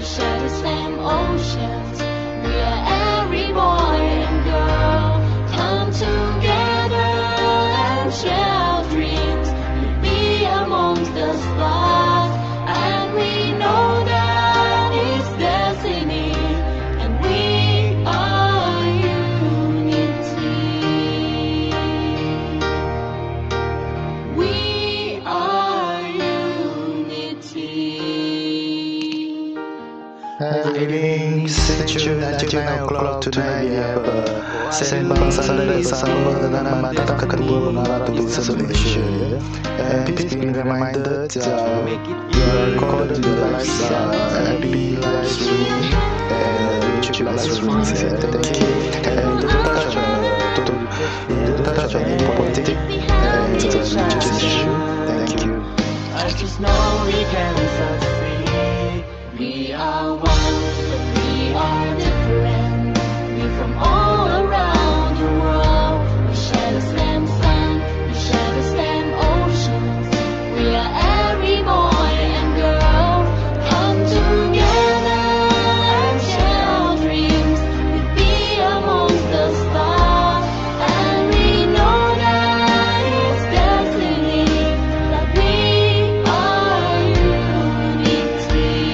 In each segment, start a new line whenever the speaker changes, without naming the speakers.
share the same oceans. We are every boy and girl. Come together and share our dreams. We'll be amongst the stars, and we know that it's destiny. And we are unity. We are unity.
Evening, stay tuned until 9 o'clock tonight. We have Sembang, Santai bersama dengan mata kedua pengarah Tourism Malaysia. And please be reminded you are recorded to the live FB live streaming and YouTube live streaming. Thank you. And don't touch on any politic and religious issue. Thank you.
I just know we can succeed. We are one, but we are different. We from all around the world. We share the same sun, we share the same oceans. We are every boy and girl. Come together and share our dreams. We'll be amongst the stars, and we know that it's destiny. That we are unity.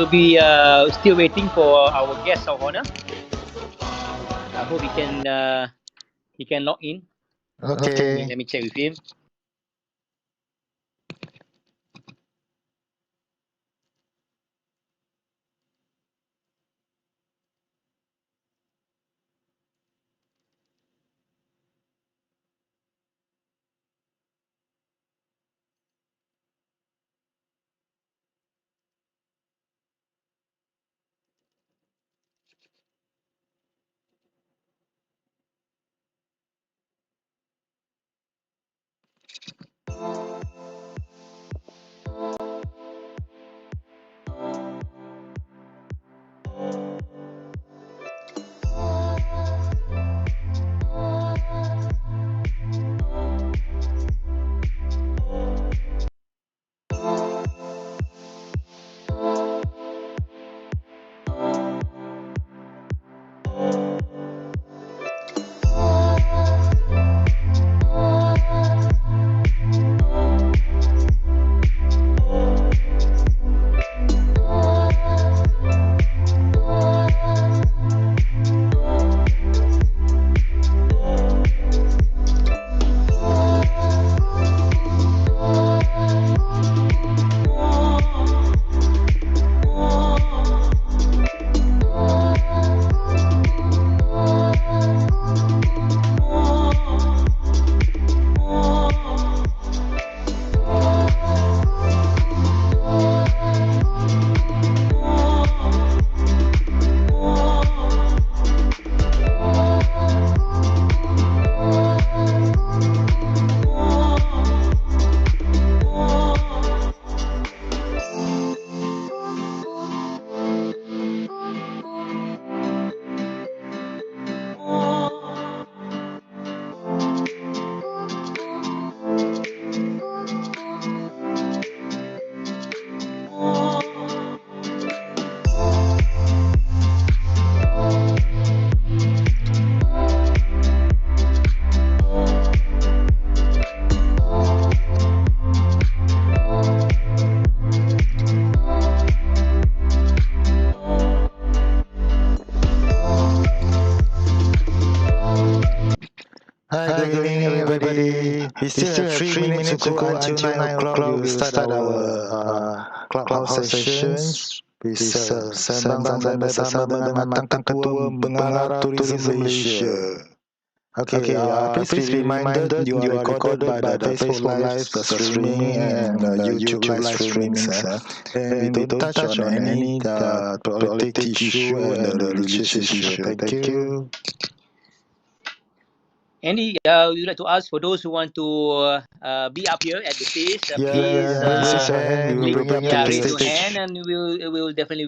We'll be still waiting for our guest of honor. I hope he can log in.
Okay.
Let me check with him.
Hi, good evening, everybody. We still have 3 minutes to go until 9 o'clock. We will start our Clubhouse sessions. We sembang santai bersama dengan mantan ketua pengarah Tourism Malaysia. Okay, please be reminded you are recorded by the Facebook live streaming and YouTube live streaming. And we don't touch on any political issue and the religious issue. Thank you.
Andy, we would like to ask for those who want to be up here at the stage. Please
raise your hand. We will bring you up to
raise
the
your
stage.
hand, and we will definitely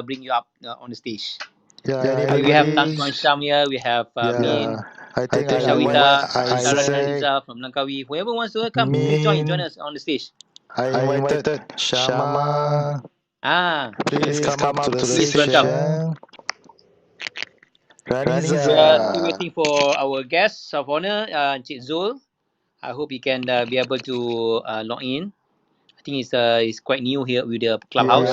bring you up on the stage.
Anybody?
We have Tan Tuan Syam here. We have Min,
I think
Shawita,
Isaac,
Shariza from Langkawi. Whoever wants to come, please join us on the stage.
I invited Shama. Please come up to the
Please
stage.
welcome.
Raniza.
We are still waiting for our guest of honor, Encik Zul. I hope he can be able to log in. I think he's quite new here with the Clubhouse.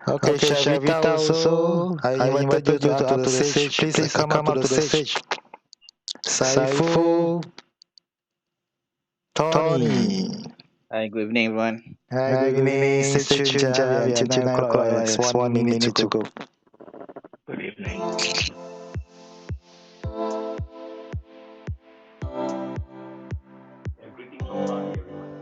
Okay, Shavita also. I invited you to the stage. Please come up to the stage. Saiful. Tony.
Hi, good evening, everyone.
Hi, good evening. Stay tuned, until 9 o'clock. It's 1 minute to go.
Good evening. Greetings from Bali, everyone.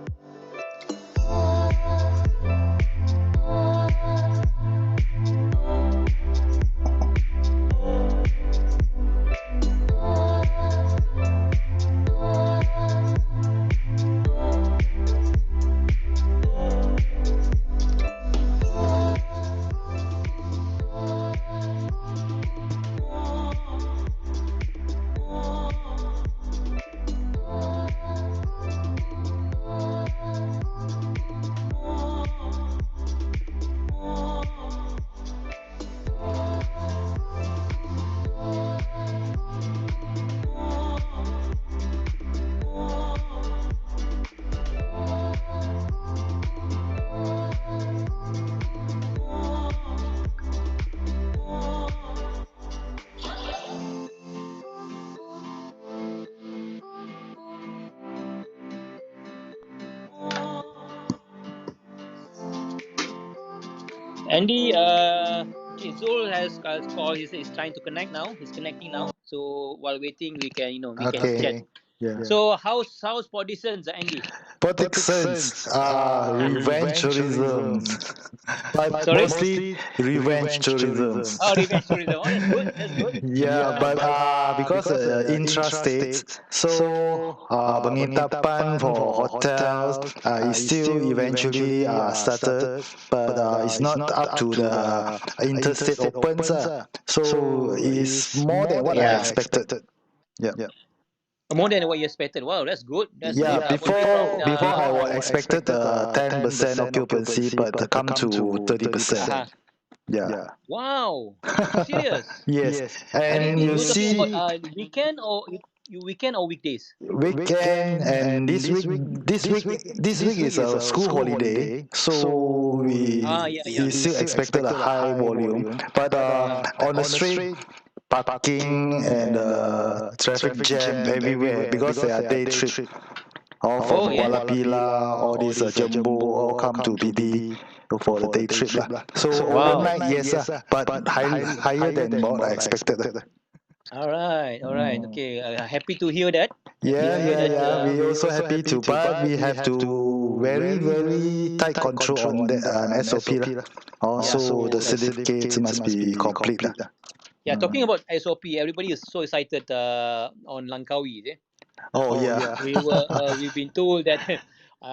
Andy, Zul has called. He's trying to connect now. He's connecting now. So while waiting, we can chat.
Okay. Yeah.
So how's Podisons, Andy?
Protections, revenge tourism, but
Sorry.
mostly revenge tourism.
Oh, revenge tourism. Oh, that's good. That's good.
Yeah, but because intrastate, so penginapan for hotels is still eventually started, but it's not up to the interstate opens. So it's more than what I
Yeah.
expected. Yeah.
More than what you expected. Wow, that's good. That's
Yeah,
good. One thing that
before I was expected 10% occupancy, but come to 30%.
uh-huh.
Yeah.
Wow, serious.
Yes,
And
and you
we're talking about
see
weekend or weekdays.
weekend and this week is a school holiday, so we still expected a high volume, but on the street parking and traffic jam everywhere because they are day trip. All
Oh,
from
yeah.
Kuala Pila, all these Jumbo, all come to PD for the day trip lah. So
Wow.
overnight, yes but higher than what I expected.
All right. Okay. Happy to hear that. Happy to hear that.
Yeah. We also happy to, but we have to very tight control on that SOP lah. Also, the certificates must be complete lah.
Yeah, talking about SOP, everybody is so excited on Langkawi.
Oh yeah.
We've been told that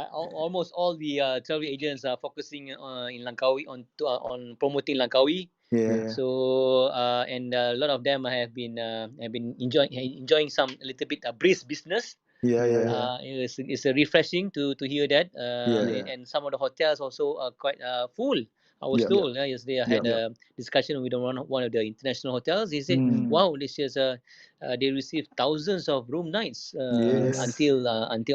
almost all the travel agents are focusing in Langkawi on promoting Langkawi.
Yeah.
So and a lot of them have been enjoying some a little bit breeze business.
Yeah.
It's refreshing to hear that.
Yeah.
And some of the hotels also are quite full. I was
Yeah.
told yesterday I had a discussion with one of the international hotels. He said, "Wow, this is they received thousands of room nights
Yes.
until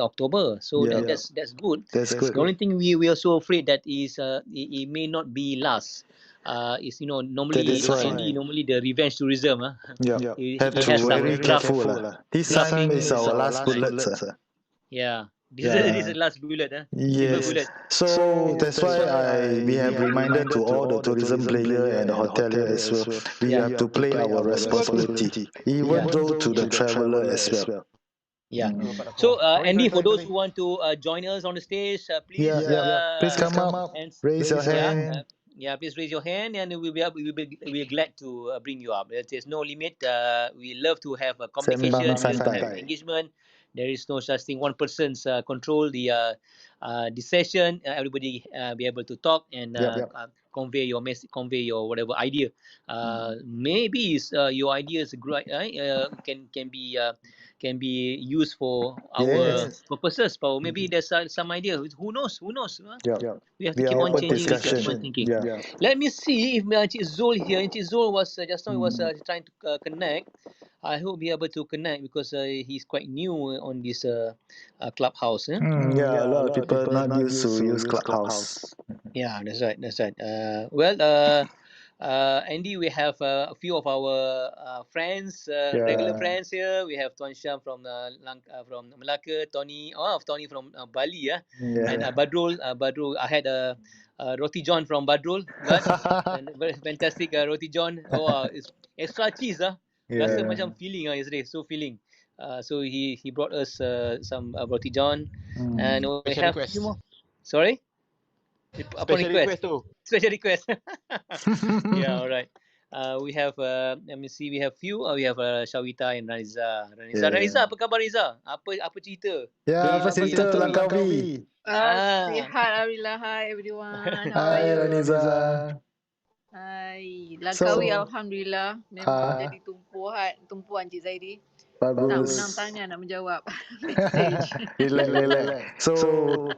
October. So
Yeah.
that's good.
That's good.
The only thing we are so afraid that is it may not be last. Is normally
That is right.
Andy, normally the revenge tourism.
Yeah.
It
Have to
has some
very
draft.
careful lah. This time is our last bullet.
Yeah, this is the last bullet. Silver
Yes.
bullet.
So that's why we have reminded to all the tourism player and the hotelier as well. We have to play our responsibility, even though to the traveller as well.
Yeah. So Andy, for those who want to join us on the stage, please.
Please come up,
And
raise your hand.
please raise your hand, and we'll be glad to bring you up. There's no limit. We love to have a communication. We
Sembang,
love to have
Santai.
engagement. There is no such thing. One person's control the session. Everybody be able to talk and convey your message, convey your whatever idea. Maybe your idea is great. Can be used for our purposes. But maybe there's some idea. Who knows?
Yeah.
We have to
We
keep
are
on
open
changing. We keep
discussion.
on thinking.
Yeah.
Let me see if Encik Zul here. Encik Zul was just now was trying to connect. I hope be able to connect because he's quite new on this Clubhouse.
Yeah, a lot of people not used to use Clubhouse.
Yeah, that's right. Andy, we have a few of our friends, regular friends here. We have Tuan Syam from from Melaka, Tony from Bali, and Badrul. I had a roti john from Badrul, and very fantastic roti john. It's extra cheese, Rasa macam filling yesterday, so filling. So he brought us some roti john, and we have a few more. Sorry. Upon request. Special request. Yeah, all right. We have let me see, we have few. We have Shawita and Raniza. Raniza, apa khabar Raniza? Apa cerita?
Ya, apa cerita Langkawi?
Sihat, Alhamdulillah. Hi everyone. How are
Hai
you?
Raniza.
Hai. Langkawi Alhamdulillah. Memang jadi tumpuan Cik Zaidi.
Bagus.
Nak menang-tanya nak menjawab message.
Relax. So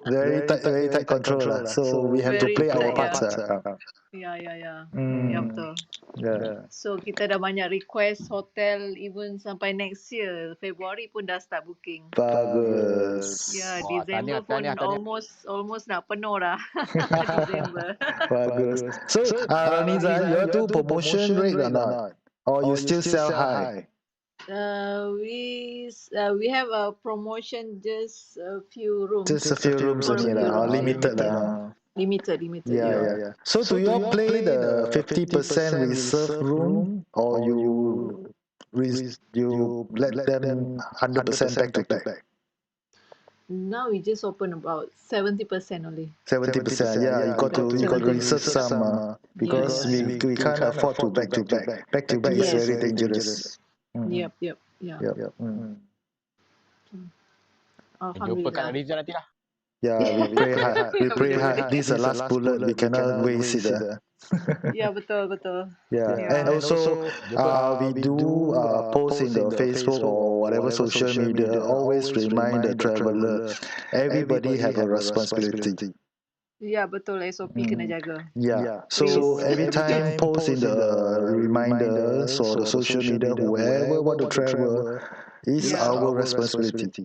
very tight control lah. So we have to play our parts.
Ya. Ya betul. So kita dah banyak request hotel even sampai next year Februari pun dah start booking.
Bagus.
Ya, December pun almost nak penuh dah. December.
Bagus. So Raniza, you do promotion rate or not? Or you still sell high?
We have a promotion, just a few rooms.
Just a few rooms only lah, limited lah.
Limited.
Yeah. So do you all play the 50% reserve room, or you let them 100% back to back?
Now we just open about 70% only.
70%. Yeah, you got to reserve some because we can't afford to back to back. Back to back is
Yes.
very dangerous.
Yep. Yeah.
Jumpa kat
Alhamdulillah.
Rizal nanti lah.
Yeah, we pray hard. We pray hard. This is the last bullet. We cannot waste it.
Ya, betul.
Yeah, and also we do post in the Facebook or whatever social media. Always remind the traveller, everybody have a responsibility.
Ya, betul. SOP kena jaga.
Yeah. So every time post in the reminders or the social media, whoever want to travel, is our responsibility.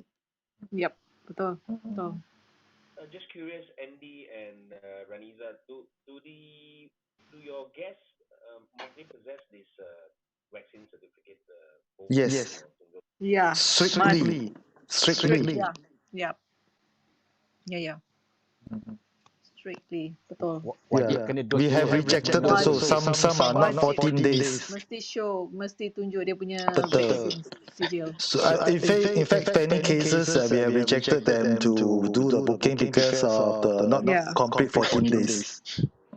Yep, betul.
Just curious, Andy and Raniza, do your guests must they possess this vaccine certificate?
Yes.
Yeah.
Strictly.
Yeah. Strictly, betul.
Wajib kena dos
We
dulu
have
kan?
rejected also. Some are not 14 days.
Mesti tunjuk dia punya
Betul.
vaksin sigil.
So in fact, many cases we have rejected them to do the booking because of the not complete 14 days.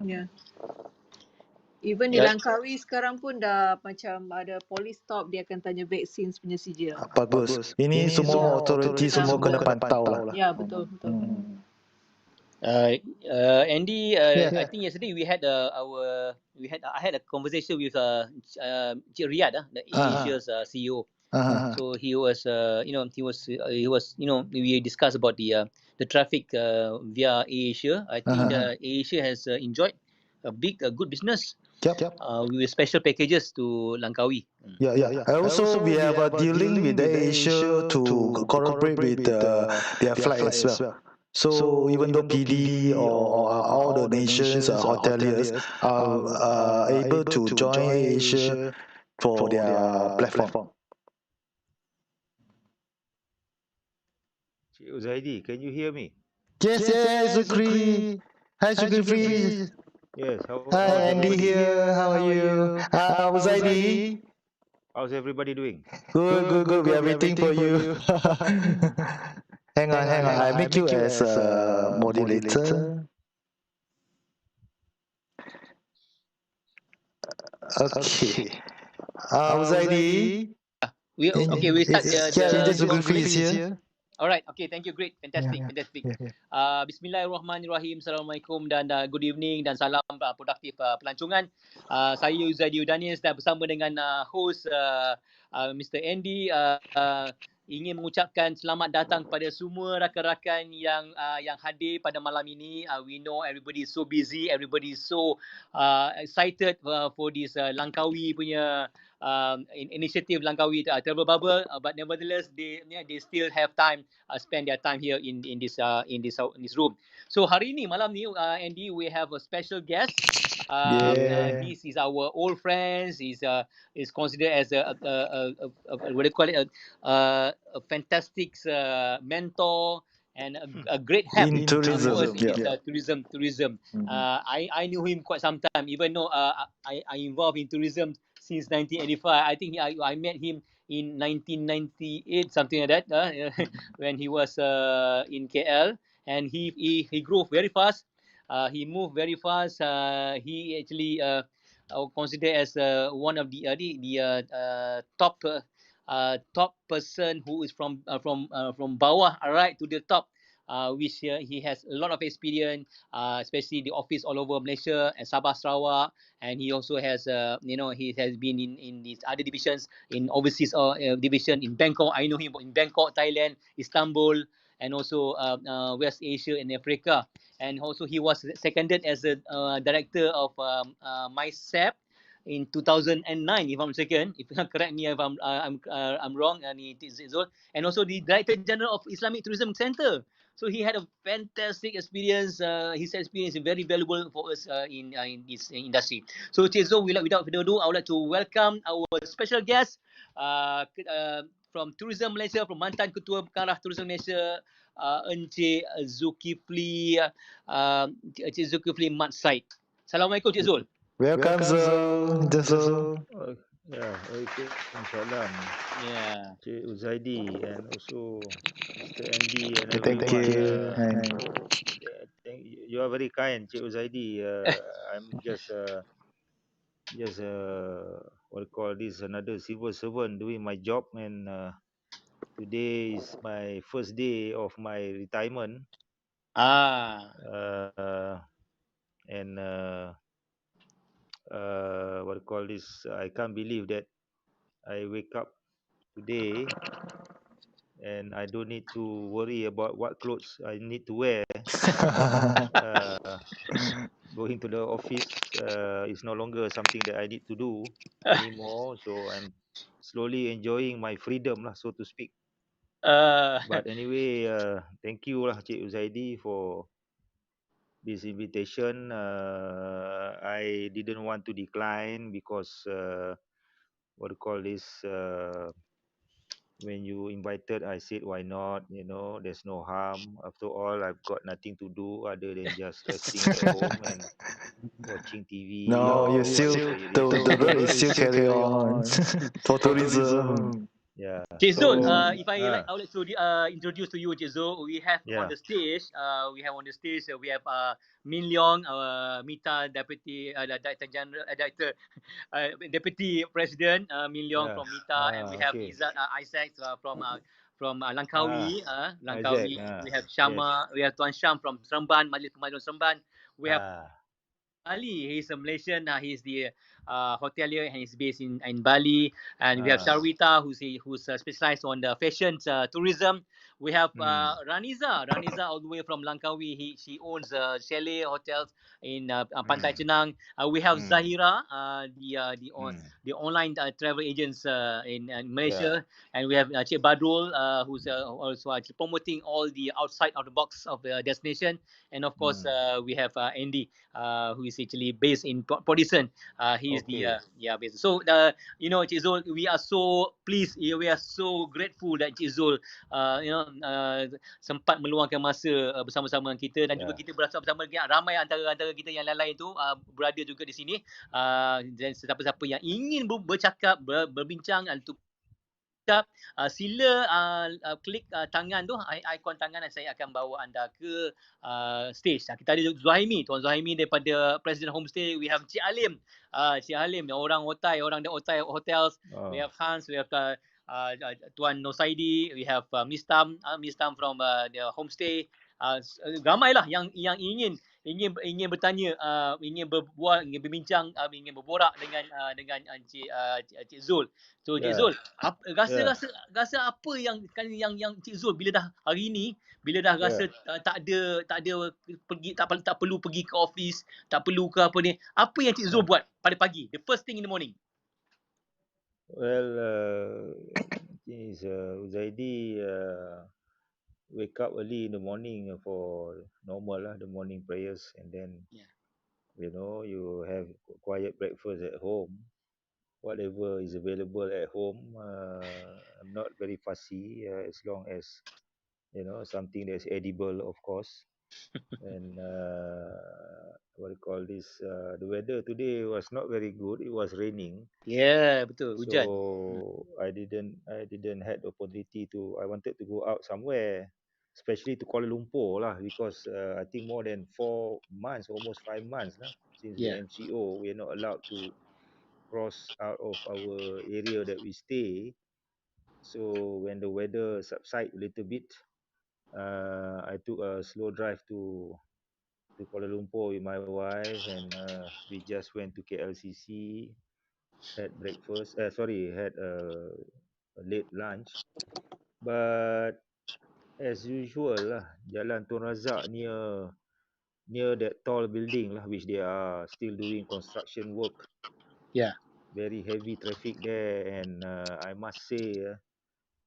Yeah. Even di Langkawi sekarang pun dah macam ada police stop, dia akan tanya vaksin punya sigil.
Bagus. Ini semua authority semua kena pantau lah.
Ya, betul.
Andy, I think yesterday I had a conversation with Cik Riyad, the Asia's CEO. So he was, we discussed about the traffic via Asia. I think Asia has enjoyed a good business.
Yep.
With special packages to Langkawi.
Yeah. Also, we have a dealing with Asia to cooperate with their flight as well. So even though PD or all the nations hoteliers are able to join Asia for their platform.
Uzaidi, can you hear me?
Yes, Zulkifly. Hi, Zulkifly.
Yes.
Hi, Andy here. How are you? Uzaidi.
How's everybody doing?
Good. We are waiting for you. Hang on. I make you as a moderator. Okay. Uzaidi.
We start.
Zulkifly is here.
Alright, okay, thank you, great, fantastic. Bismillahirrahmanirrahim, Assalamualaikum dan good evening dan salam produktif pelancongan. Saya Uzaidi Udanis dan bersama dengan host Mr. Andy ingin mengucapkan selamat datang kepada semua rakan-rakan yang hadir pada malam ini. We know everybody is so busy, everybody is so excited for this Langkawi punya initiative Langkawi travel bubble, but nevertheless they still have time spend their time here in this room. So hari ni malam ni Andy, we have a special guest. This is our old friends. Is considered as a what do you call it, a fantastic mentor and a great help
in tourism.
For us in tourism. I knew him quite some time, even though I involved in tourism since 1985. I think I met him in 1998, something like that, when he was in KL, and he grew very fast. He moved very fast. He actually considered as one of the top person who is from bawah right to the top. Which he has a lot of experience, especially the office all over Malaysia and Sabah, Sarawak, and he also has, he has been in these other divisions, in overseas division in Bangkok. I know him in Bangkok, Thailand, Istanbul, and also West Asia and Africa. And also he was seconded as a director of my Sept in 2009, if I'm mistaken. If you correct me if I'm wrong, and also the Director General of Islamic Tourism Center. So he had a fantastic experience. His experience is very valuable for us in this industry. So without further ado, I would like to welcome our special guest from Tourism Malaysia, from Mantan Ketua Pengarah Tourism Malaysia, Encik Zulkifly Encik Zulkifly Md Said. Assalamualaikum Cik Zul.
Welcome, Zul. Zul.
Waalaikumsalam.
Yeah.
Cik Uzaidi and also Mr. MD and
Thank
everyone.
you.
You are very kind, Cik Uzaidi. I'm just what do you call this, another civil servant doing my job, and today is my first day of my retirement. And what do you call this? I can't believe that I wake up today and I don't need to worry about what clothes I need to wear. Going to the office is no longer something that I need to do anymore. So I'm slowly enjoying my freedom, lah, so to speak. But anyway, thank you lah, Cik Uzaidi, for this invitation. I didn't want to decline because what do you call this? When you invited, I said, why not? You know, there's no harm. After all, I've got nothing to do other than just resting at home and watching TV.
No, you
or
still,
whatever it is.
the road is still carry on for tourism.
Yeah.
Cik Zul,
So,
if I like, I would like to introduce to you, Cik Zul. We have on the stage, we have Min Leong, our Mita Deputy Director General, Director Deputy President Min Leong from Mita, and we have Izzat Isaac from Langkawi. Langkawi. We have Syama, we have Tuan Syam from Seremban, Majlis Kemajuan Seremban. We have Ali, he's a Malaysian. He's the hotelier and he's based in Bali. And we have Sharwita, who's specialized on the fashion tourism. We have Raniza all the way from Langkawi. She owns chalet hotels in Pantai Chenang. We have Zahira, the online travel agents in Malaysia, and we have Cik Badrul, who's also promoting all the outside of the box of the destination. And of course, we have Andy, who is actually based in Prodison. He is the based. So Cik Zul, we are so pleased, we are so grateful that Cik Zul sempat meluangkan masa bersama-sama dengan kita, dan juga kita bersama-sama dengan ramai antara kita yang lain-lain tu berada juga di sini, dan siapa-siapa yang ingin bercakap, berbincang untuk sila klik tangan tu, ikon tangan, dan saya akan bawa anda ke stage. Kita ada Tuan Zuhaimi daripada President Homestay. We have Cik Halim, orang Otai Hotels. We have Hans, we have Tuan Uzaidi, we have Miss Tam from the Homestay. Ramailah yang ingin bertanya, ingin berbual, ingin berbincang, ingin berborak dengan Cik Zul. So Cik Zul, rasa apa yang Cik Zul bila dah hari ni, bila dah rasa tak ada pergi, tak perlu pergi ke office, tak perlu ke apa ni, apa yang Cik Zul buat pada pagi, the first thing in the morning?
Well, Uzaidi wake up early in the morning for normal lah, the morning prayers, and then you have quiet breakfast at home, whatever is available at home. I'm not very fussy, as long as something that's edible, of course. And what do you call this, the weather today was not very good. It was raining.
Betul, hujan.
So I didn't had the opportunity to. I wanted to go out somewhere, especially to Kuala Lumpur lah, because I think more than 4 months, almost 5 months lah, since the MCO, we are not allowed to cross out of our area that we stay. So when the weather subside a little bit, I took a slow drive to Kuala Lumpur with my wife, and we just went to KLCC, had breakfast. Had a late lunch. But as usual lah, Jalan Tun Razak near that tall building lah, which they are still doing construction work. Very heavy traffic there, and I must say,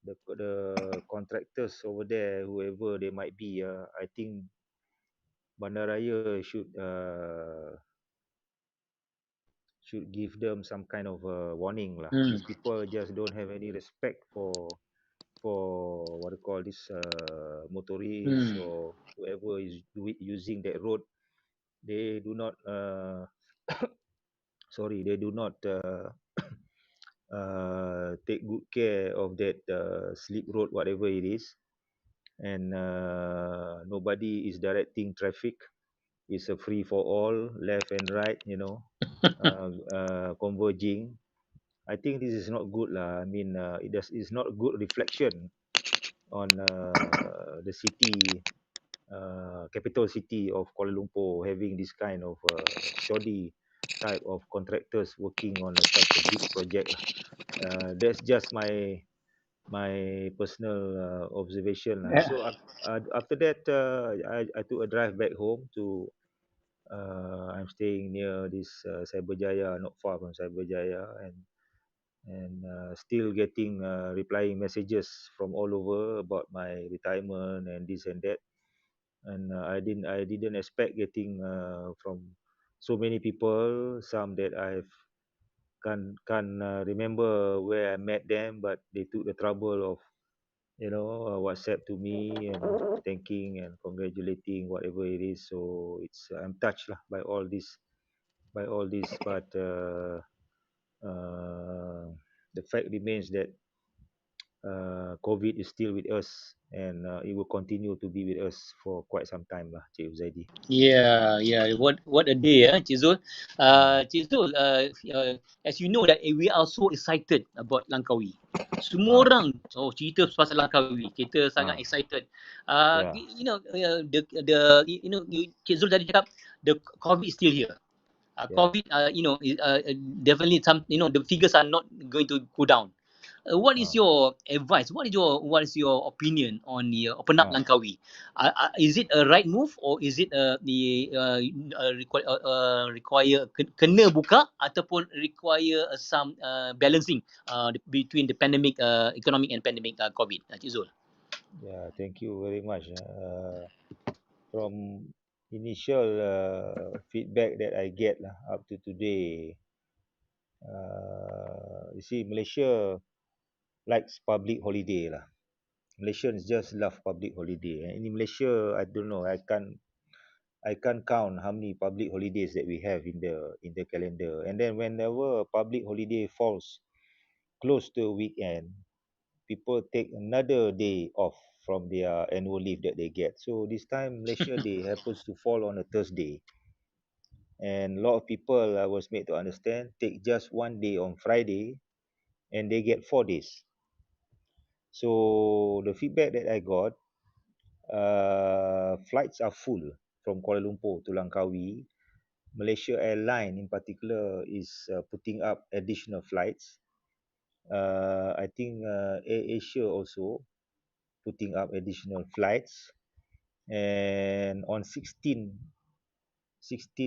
the contractors over there, whoever they might be, I think Bandaraya should give them some kind of warning lah. These people just don't have any respect for for what you call this motorists or whoever is using that road. They do not sorry, they do not take good care of that slip road, whatever it is, and nobody is directing traffic. It's a free for all, left and right, converging. I think this is not good lah. I mean, it's not a good reflection on the city, capital city of Kuala Lumpur, having this kind of shoddy type of contractors working on such a big project lah. That's just my personal observation lah. So after that, I took a drive back home to. I'm staying near this Cyberjaya, not far from Cyberjaya, and still getting replying messages from all over about my retirement and this and that. And I didn't expect getting from so many people. Some that I've can't remember where I met them, but they took the trouble of WhatsApp to me and thanking and congratulating whatever it is. So it's I'm touched lah by all this, but the fact remains that COVID is still with us, and it will continue to be with us for quite some time lah, Cik Uzaidi.
Yeah. What a day, Cik Zul. Cik Zul, as you know that we are so excited about Langkawi. Semua orang cerita pasal Langkawi. Kita sangat excited. Cik Zul tadi cakap the COVID is still here. COVID, definitely the figures are not going to go down. What is your advice? What is your opinion on the open up Langkawi? Is it a right move, or is it require kena buka ataupun require some balancing between the pandemic, economic and pandemic COVID? Cik Zul.
Yeah, thank you very much. From initial feedback that I get up to today, you see, Malaysia likes public holiday lah. Malaysians just love public holiday. And in Malaysia, I don't know, I can't count how many public holidays that we have in the calendar. And then whenever a public holiday falls close to a weekend, people take another day off from their annual leave that they get. So this time Malaysia Day happens to fall on a Thursday. And a lot of people, I was made to understand, take just one day on Friday and they get 4 days. So the feedback that I got, flights are full from Kuala Lumpur to Langkawi. Malaysia Airline in particular is putting up additional flights. I think AirAsia also putting up additional flights. And on 16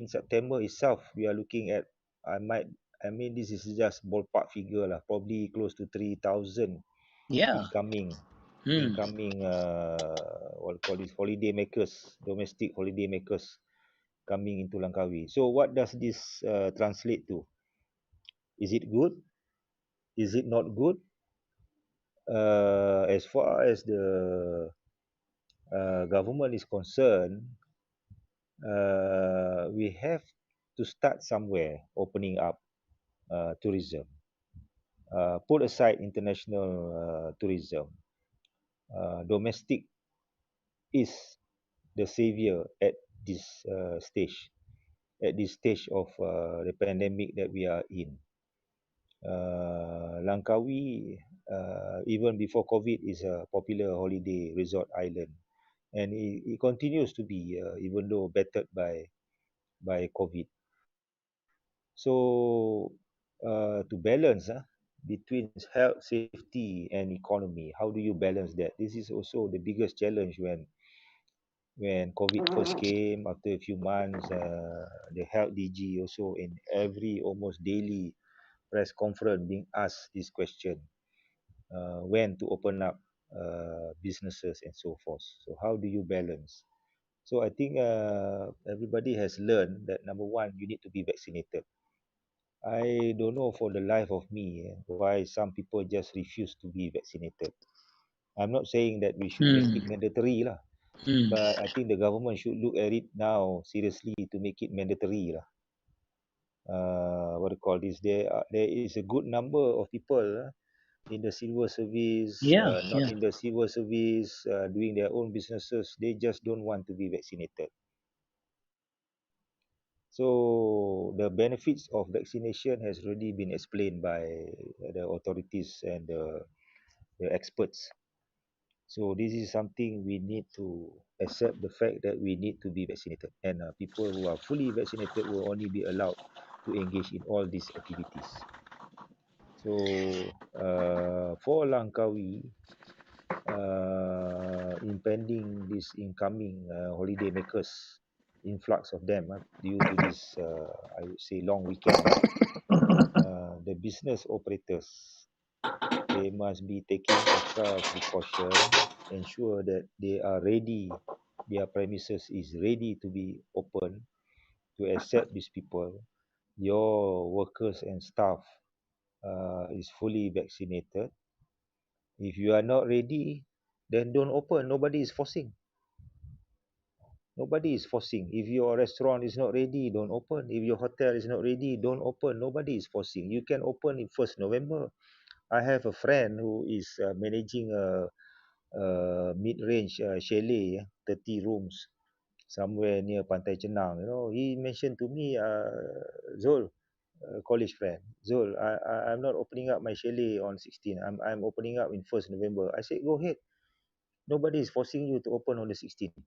September itself, we are looking at, this is just ballpark figure lah, probably close to 3,000 incoming what call this holiday makers, domestic holiday makers coming into Langkawi. So what does this translate to? Is it good? Is it not good? As far as the government is concerned, we have to start somewhere opening up tourism. Put aside international tourism. Domestic is the savior at this stage of the pandemic that we are in. Langkawi, even before COVID, is a popular holiday resort island, and it continues to be, even though battered by COVID. So to balance between health, safety and economy, how do you balance that? This is also the biggest challenge when COVID first came. After a few months, the health DG also in every almost daily press conference being asked this question, when to open up businesses and so forth. So how do you balance? So I think everybody has learned that number one, you need to be vaccinated. I don't know for the life of me why some people just refuse to be vaccinated. I'm not saying that we should make it mandatory lah, but I think the government should look at it now seriously to make it mandatory lah. What do you call this? There is a good number of people in the civil service, not in the civil service, doing their own businesses. They just don't want to be vaccinated. So the benefits of vaccination has already been explained by the authorities and the experts. So this is something we need to accept the fact that we need to be vaccinated, and people who are fully vaccinated will only be allowed to engage in all these activities. So for Langkawi, impending this incoming holiday makers, influx of them due to this, I would say, long weekend, the business operators, they must be taking extra precaution, ensure that they are ready, their premises is ready to be open to accept these people. Your workers and staff is fully vaccinated. If you are not ready, then don't open. Nobody is forcing. Nobody is forcing. If your restaurant is not ready, don't open. If your hotel is not ready, don't open. Nobody is forcing. You can open in 1st November. I have a friend who is managing a mid-range chalet, 30 rooms, somewhere near Pantai Chenang. You know, he mentioned to me, Zul, college friend, Zul, I'm not opening up my chalet on 16. I'm opening up in 1st November. I said, go ahead. Nobody is forcing you to open on the 16th.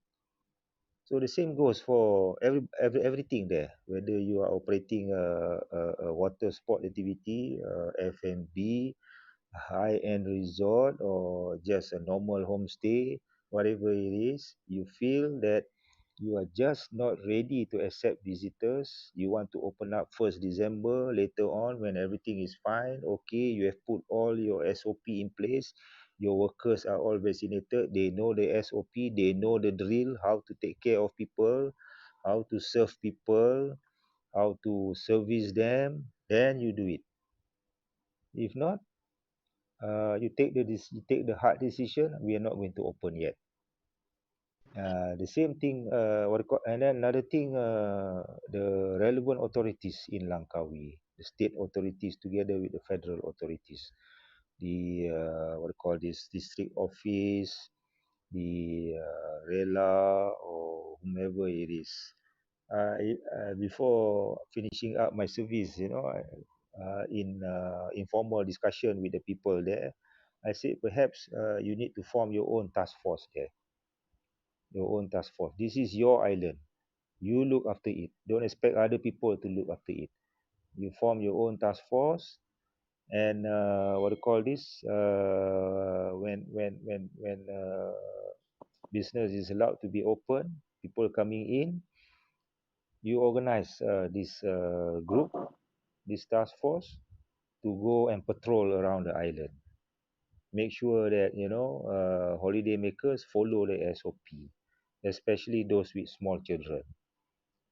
So the same goes for everything there. Whether you are operating a water sport activity, F&B, high-end resort, or just a normal homestay, whatever it is, you feel that you are just not ready to accept visitors. You want to open up 1st December, later on when everything is fine, okay, you have put all your SOP in place, your workers are all vaccinated, they know the SOP, they know the drill, how to take care of people, how to serve people, how to service them, then you do it. If not, you take the hard decision, we are not going to open yet. The same thing, and then another thing, the relevant authorities in Langkawi, the state authorities together with the federal authorities, the district office, the RELA or whomever it is. Before finishing up my service, in informal discussion with the people there, I said perhaps you need to form your own task force there. Your own task force. This is your island. You look after it. Don't expect other people to look after it. You form your own task force, and when business is allowed to be open, people coming in, you organize this group, this task force, to go and patrol around the island. Make sure that holiday makers follow the SOP, especially those with small children.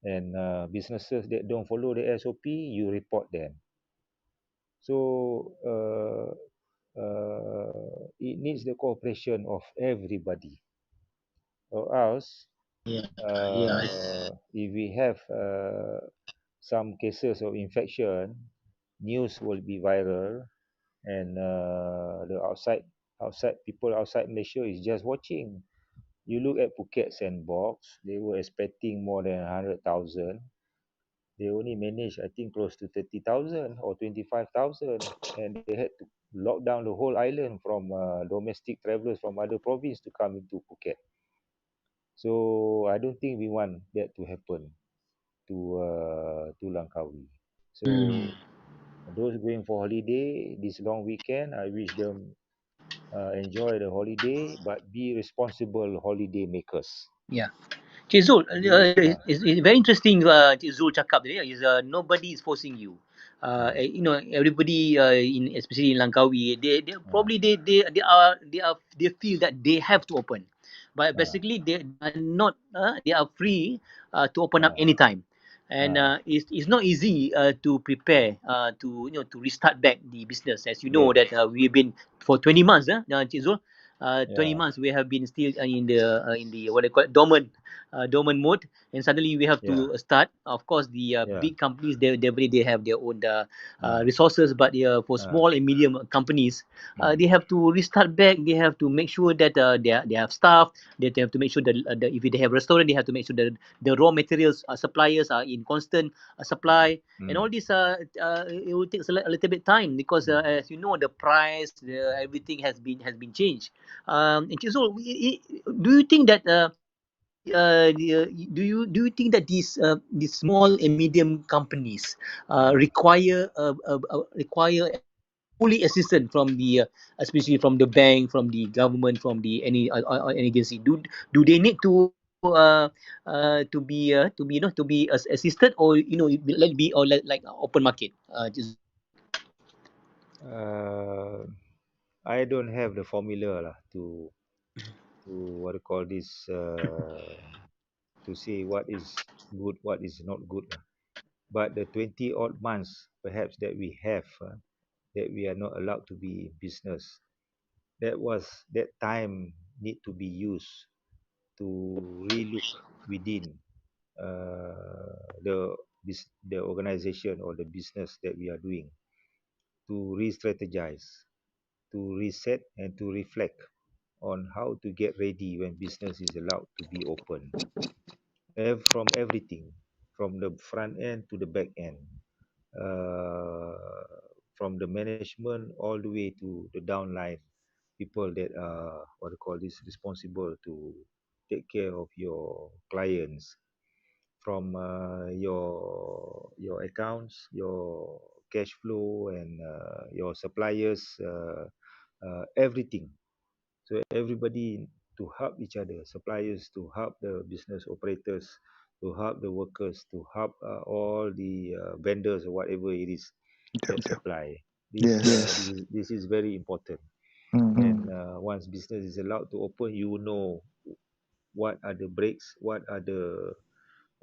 And businesses that don't follow the SOP, you report them. So it needs the cooperation of everybody, or else if we have some cases of infection, news will be viral, and the outside people outside Malaysia is just watching. You look at Phuket Sandbox, they were expecting more than 100,000. They only managed, I think, close to 30,000 or 25,000, and they had to lock down the whole island from domestic travelers from other provinces to come into Phuket. So I don't think we want that to happen to Langkawi. So those going for holiday this long weekend, I wish them enjoy the holiday, but be responsible holiday makers.
Yeah. Cik Zul, it's very interesting. Cik Zul cakap tadi, nobody is forcing you. Everybody especially in Langkawi, they probably they feel that they have to open, but basically they are not. They are free to open up anytime, and it's not easy to prepare to restart back the business. As you know that we've been for 20 months, Cik Zul. 20 months we have been still in the what they call it, dormant mode, and suddenly we have to start. Of course, the big companies, they have their own resources, but for small and medium companies, they have to restart back. They have to make sure that they have staff. They have to make sure that if they have restaurant, they have to make sure that the raw materials suppliers are in constant supply, and all this. It will take a little bit time because, as you know, the price, everything has been changed. And so, do you think that do you think that these small and medium companies require fully assistance from the especially from the bank, from the government, from the any agency? Do they need to be assisted, or let it be, or like open market? Just
Uh, I don't have the formula lah to what you call this to say what is good, what is not good lah. But the 20 odd months perhaps that we have that we are not allowed to be in business, that time need to be used to relook within the organization or the business that we are doing, to re-strategize, to reset and to reflect on how to get ready when business is allowed to be open. From everything, from the front end to the back end, uh, from the management all the way to the downline people that are what I call this responsible to take care of your clients, from your accounts, your cash flow, and your suppliers, everything. So everybody to help each other, suppliers to help the business operators, to help the workers, to help all the vendors or whatever it is that supply. This is very important. And once business is allowed to open, you know what are the breaks, what are the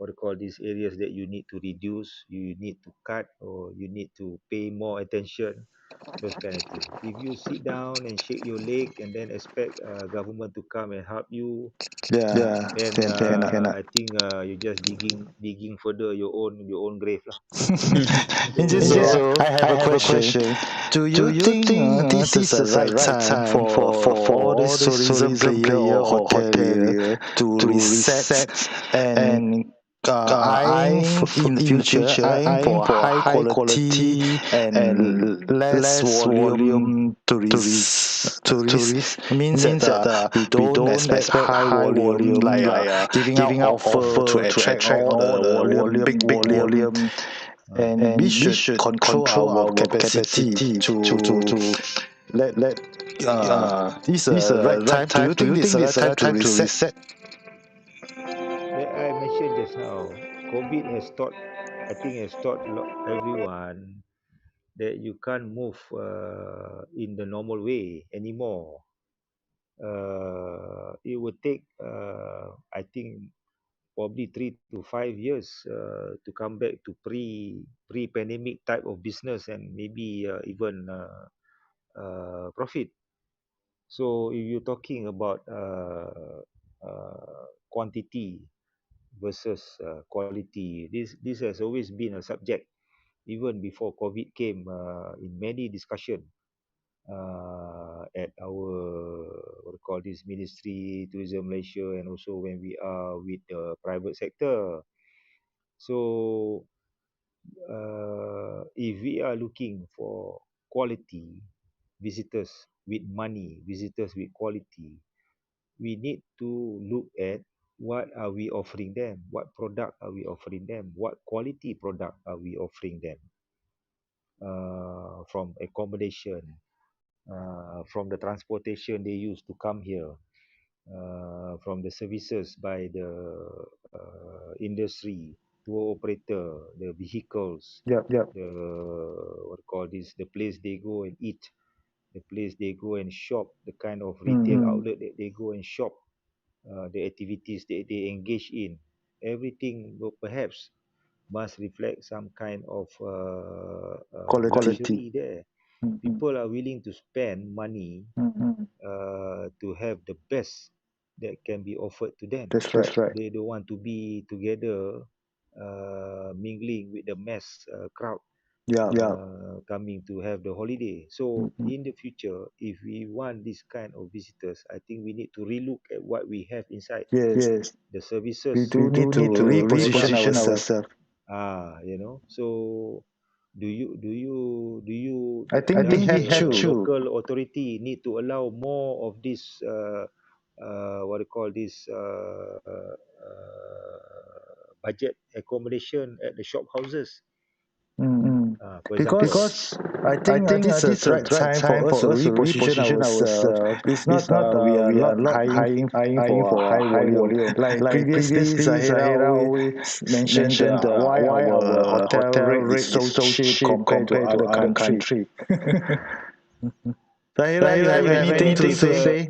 what do you call these areas that you need to reduce, you need to cut, or you need to pay more attention, those kind of things. If you sit down and shake your leg and then expect government to come and help you, then I think you're just digging further your own grave lah.
So I have a question. Do you think this is the right time for all the tourism player or hotelier to reset and eyeing in the future, eyeing for high quality and less volume tourists means that we don't expect high volume like giving out offer to attract all the volume, big volume, and we should control our capacity to let this is the right time. Do you think this is the right time to reset?
That I mentioned just now, COVID has taught, I think has taught everyone that you can't move in the normal way anymore. It would take, I think, probably 3 to 5 years to come back to pre-pandemic type of business, and maybe even profit. So if you're talking about quantity versus quality, this has always been a subject even before COVID came, in many discussion at our what we call this ministry, Tourism Malaysia, and also when we are with the private sector. So if we are looking for quality visitors with money, visitors with quality, we need to look at what are we offering them, what product are we offering them, what quality product are we offering them, from accommodation, from the transportation they use to come here, from the services by the industry, tour operator, the vehicles, the what do you call this, the place they go and eat, the place they go and shop, the kind of retail outlet that they go and shop, the activities that they engage in. Everything will perhaps must reflect some kind of
Quality.
luxury there. People are willing to spend money to have the best that can be offered to them.
That's right.
They don't want to be together, mingling with the mass crowd
Yeah.
coming to have the holiday. So in the future, if we want this kind of visitors, I think we need to relook at what we have inside.
Yes.
The services.
We do need to reposition ourselves.
So do you
I think we have
the
to.
local authority need to allow more of this what do you call this budget accommodation at the shop houses? For example,
Because I think this is the right time for us to reposition ourselves. It's not we are not eyeing for high volume. Like previously, Zahira always mentioned why our hotel rate is so cheap compared to other country. Zahira, you have anything to say?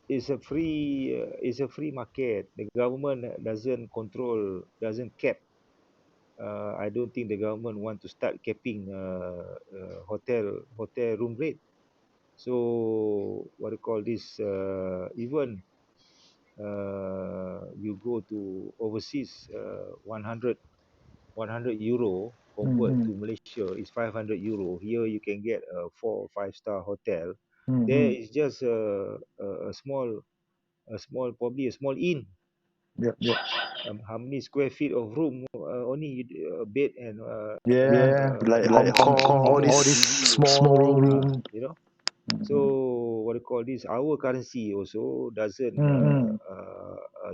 Is a free market. The government doesn't control, doesn't cap. I don't think the government want to start capping hotel room rate. So what do you call this? Even you go to overseas, 100 euro convert to Malaysia is 500 euro. Here you can get a 4 or 5-star hotel. There is just a small, probably a small inn.
Yep.
How many square feet of room? Only a bed and
Like Hong Kong, all these small room.
So what do you call this? Our currency also doesn't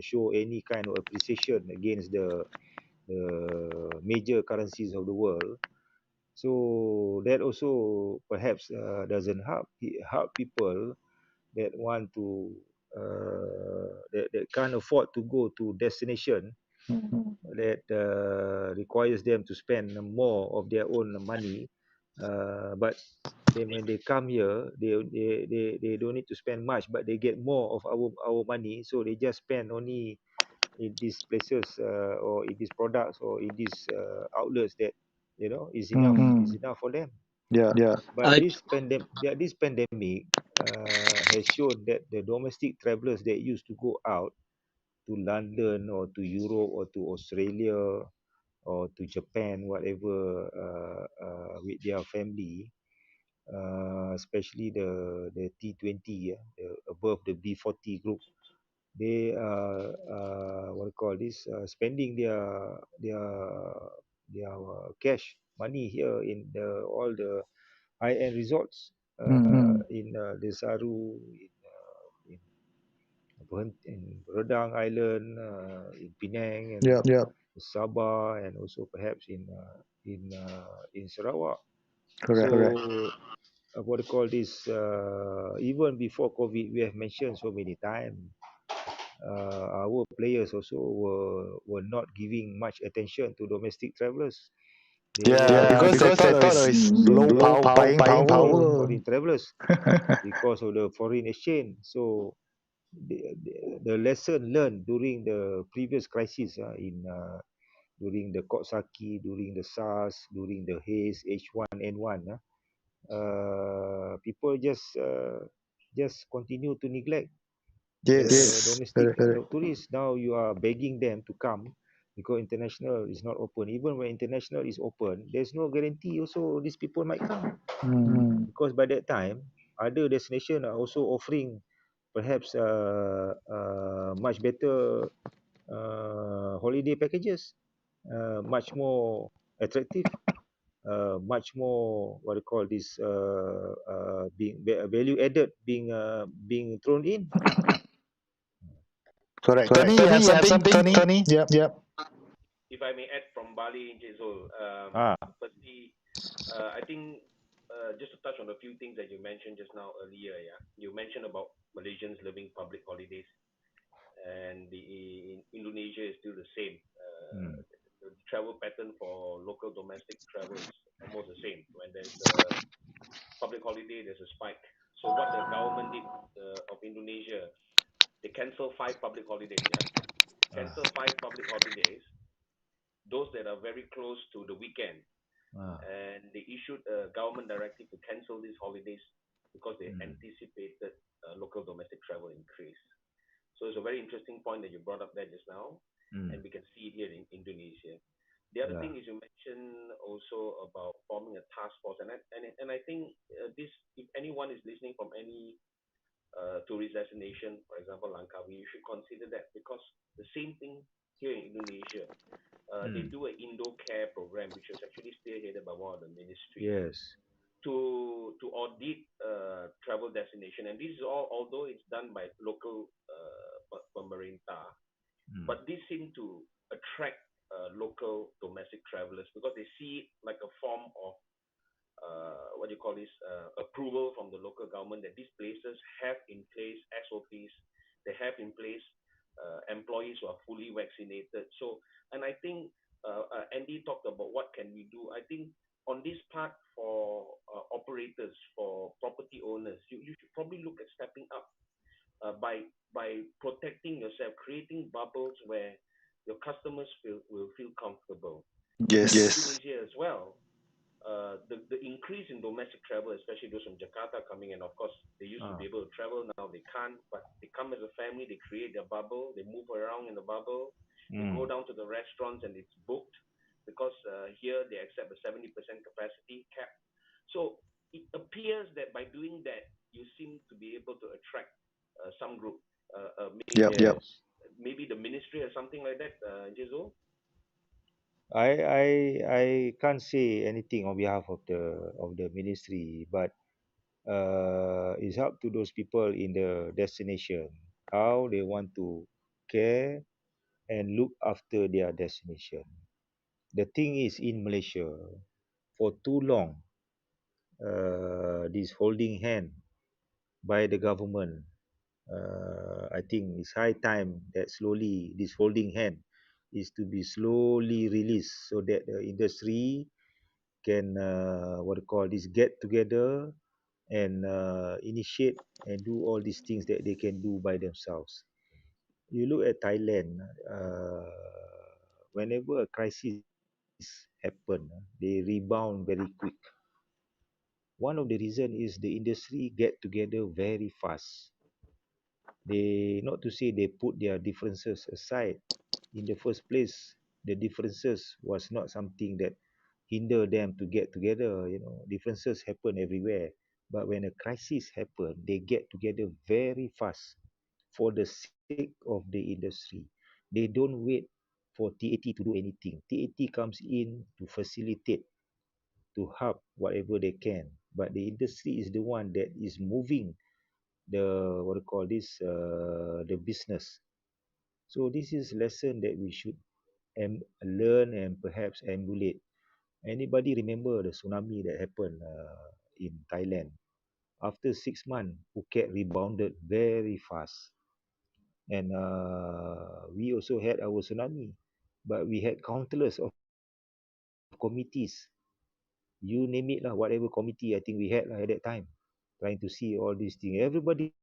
show any kind of appreciation against the major currencies of the world. So that also perhaps doesn't help people that want to that can't afford to go to destination that requires them to spend more of their own money, but when they come here, they don't need to spend much, but they get more of our money, so they just spend only in these places or in these products or in these outlets that is enough for them. But this pandemic has shown that the domestic travelers that used to go out to London or to Europe or to Australia or to Japan, whatever, with their family, especially the T20, above the B40 group, they are what do you call this? Spending their cash money here in all the high-end resorts in Desaru, in Redang Island, in Penang, and Sabah, and also perhaps in Sarawak.
Correct.
What do you call this? Even before COVID, we have mentioned so many times. Our players also were not giving much attention to domestic travelers.
Because they thought it's low buying power.
Foreign travelers because of the foreign exchange. So the lesson learned during the previous crisis during the Kotsaki, during the SARS, during the haze H1N1, people just continue to neglect the domestic tourists. Now you are begging them to come because international is not open. Even when international is open, there's no guarantee also these people might come. Because by that time, other destinations are also offering perhaps much better holiday packages, much more attractive, much more what do you call this, being value added being thrown in.
Correct. Tony, you have something, Tony? Yep.
If I may add from Bali, Jezul, firstly, I think just to touch on a few things that you mentioned just now earlier, you mentioned about Malaysians loving public holidays, and in Indonesia is still the same. The travel pattern for local domestic travel is almost the same. When there's a public holiday, there's a spike. So what the government did of Indonesia, they cancel 5 public holidays. Cancel 5 public holidays, those that are very close to the weekend, and they issued a government directive to cancel these holidays because they anticipated local domestic travel increase. So it's a very interesting point that you brought up there just now, and we can see it here in Indonesia. The other thing is you mentioned also about forming a task force, and I think this, if anyone is listening from any tourist destination, for example Langkawi, you should consider that, because the same thing here in Indonesia, they do an Indo-Care program, which is actually spearheaded by one of the ministries.
Yes.
To audit travel destination, and this is all, although it's done by local pemerintah, but this seems to attract local domestic travelers, because they see it like a form of what do you call this, approval from the local government, that these places have in place SOPs, they have in place employees who are fully vaccinated. So, and I think Andy talked about what can we do. I think on this part, for operators, for property owners, you should probably look at stepping up by protecting yourself, creating bubbles where your customers will feel comfortable.
Yes.
In Indonesia as well, the increase in domestic travel, especially those from Jakarta coming in, of course, they used to be able to travel, now they can't, but they come as a family, they create their bubble, they move around in the bubble, they go down to the restaurants and it's booked, because here they accept a 70% capacity cap. So it appears that by doing that, you seem to be able to attract some group, maybe the ministry or something like that, Jizo?
I can't say anything on behalf of the ministry, but it's up to those people in the destination how they want to care and look after their destination. The thing is, in Malaysia, for too long, this holding hand by the government, I think it's high time that slowly this holding hand is to be slowly released, so that the industry can get together and initiate and do all these things that they can do by themselves. You look at Thailand, whenever a crisis happen, they rebound very quick. One of the reason is the industry get together very fast. They, not to say they put their differences aside. In the first place, the differences was not something that hinder them to get together. You know, differences happen everywhere. But when a crisis happen, they get together very fast for the sake of the industry. They don't wait for TAT to do anything. TAT comes in to facilitate, to help whatever they can. But the industry is the one that is moving the the business. So this is lesson that we should learn and perhaps emulate. Anybody remember the tsunami that happened in Thailand? After 6 months, Phuket rebounded very fast, and we also had our tsunami, but we had countless of committees. You name it lah, whatever committee I think we had at that time, trying to see all these things. Everybody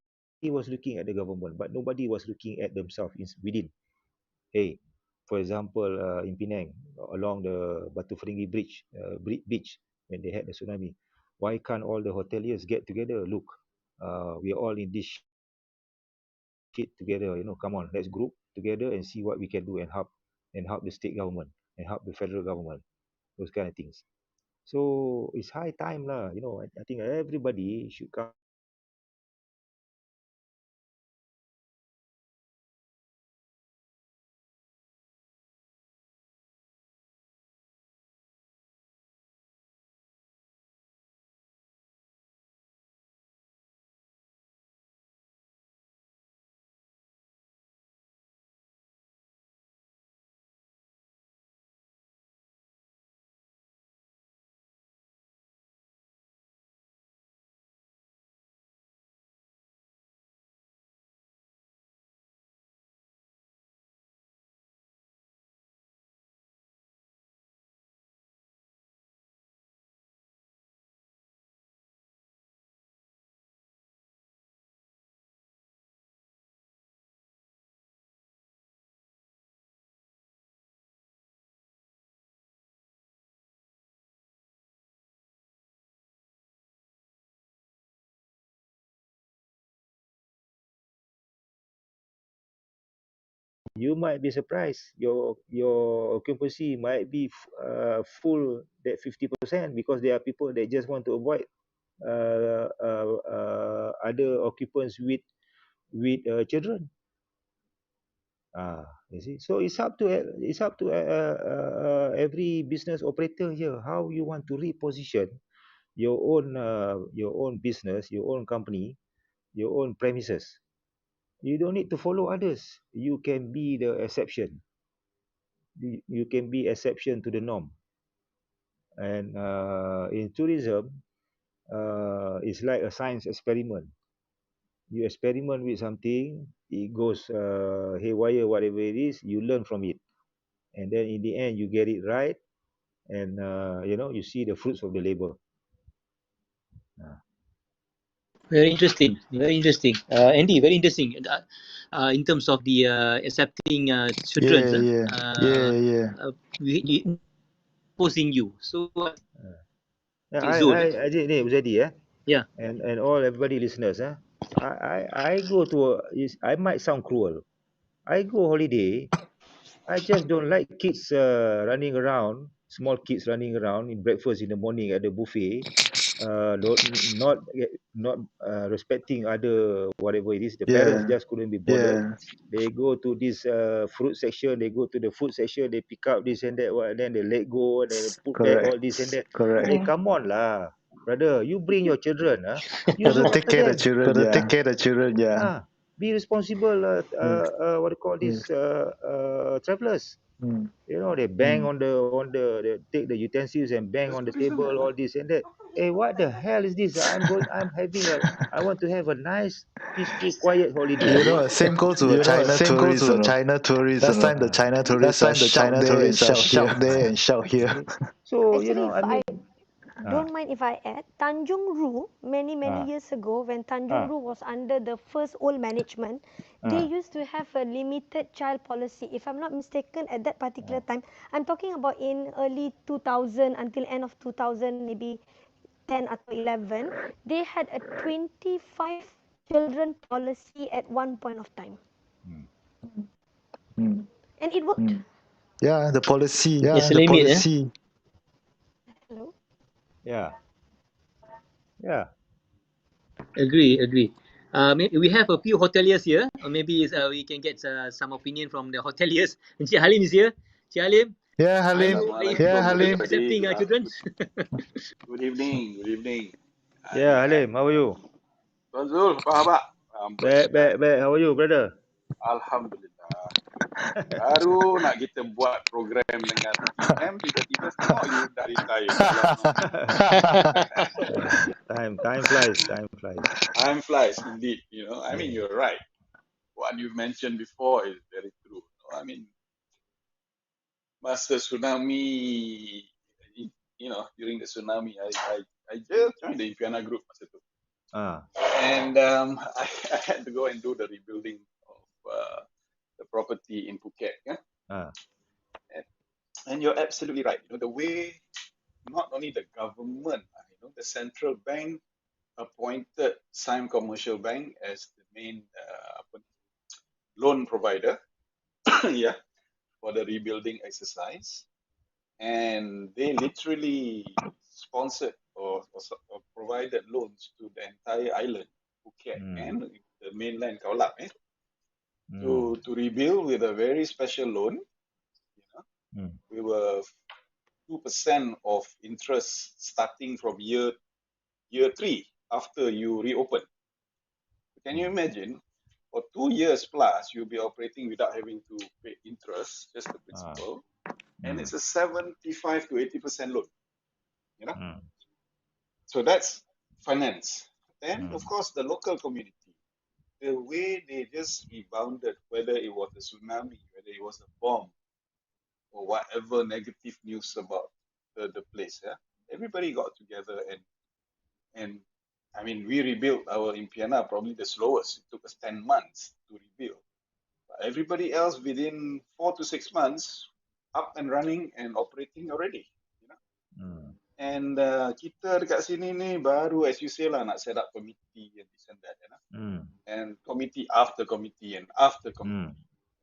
was looking at the government, but nobody was looking at themselves within. Hey, for example, in Penang, along the Batu Ferringhi beach, when they had the tsunami, why can't all the hoteliers get together? Look, we are all in this shit together. You know, come on, let's group together and see what we can do and help the state government and help the federal government. Those kind of things. So it's high time lah. You know, I think everybody should come you might be surprised. Your occupancy might be full that 50% because there are people that just want to avoid other occupants with children. You see, so it's up to every business operator here how you want to reposition your own business, your own company, your own premises. You don't need to follow others. You can be the exception. You can be exception to the norm. And in tourism, it's like a science experiment. You experiment with something, it goes haywire, whatever it is, you learn from it. And then in the end, you get it right. And, you see the fruits of the labor.
Very interesting. Very interesting. Andy, very interesting. In terms of the accepting children, we posing you. So,
I did Uzaidi,
yeah.
And everybody listeners, I go to I might sound cruel. I go holiday. I just don't like kids running around, small kids running around in breakfast in the morning at the buffet. Not respecting other whatever it is. The parents just couldn't be bothered. They go to this fruit section. They go to the food section. They pick up this and that. Then they let go. And they put back all this and that. Hey, come on lah, brother. You bring your children. You look after them.
Gotta take care of the children.
Be responsible. What do you call this? Travelers. They bang on the they take the utensils and bang on the table, all this and that. Hey, what the hell is this? I want to have a nice, peaceful, quiet holiday.
Same goes to China tourism. Last time the China tourists shout there and shout here.
So
Actually, don't mind if I add, Tanjung Ru, many years ago, when Tanjung Ru was under the first old management, they used to have a limited child policy. If I'm not mistaken, at that particular time, I'm talking about in early 2000 until end of 2000, maybe 10 or 11, they had a 25 children policy at one point of time. And it worked.
Yeah, the policy.
It's a limit,
Hello?
Yeah.
Agree. We have a few hoteliers here. Or maybe we can get some opinion from the hoteliers. And Cik Halim is here. Cik Halim.
Yeah, Halim. Halim.
Accepting children.
Good evening.
Yeah, Halim, how are you?
Tuan Zul, apa khabar?
Baik. How are you, brother?
Alhamdulillah. Baru nak kita buat program dengan PM, tiba-tiba tengok you dah retire.
Time flies.
Time flies indeed. I mean, you're right. What you mentioned before is very true. I mean, masa tsunami, during the tsunami, I just joined the Impiana group masa tu. And I had to go and do the rebuilding of the property in Phuket. And you're absolutely right. The way not only the government, the central bank appointed Siam Commercial Bank as the main loan provider, for the rebuilding exercise, and they literally sponsored or provided loans to the entire island, Phuket and the mainland Khao to rebuild with a very special loan. We were 2% of interest starting from year 3 after you reopen. Can you imagine? For 2 years plus, you'll be operating without having to pay interest, just the principal, and it's a 75 to 80% loan. So that's finance. Then, of course, the local community, the way they just rebounded, whether it was a tsunami, whether it was a bomb, or whatever negative news about the place. Everybody got together and I mean, we rebuilt our Impiana probably the slowest. It took us 10 months to rebuild. But everybody else within 4 to 6 months up and running and operating already. And kita dekat sini ni baru, as you say lah, nak set up committee and this and that. And committee after committee and after committee.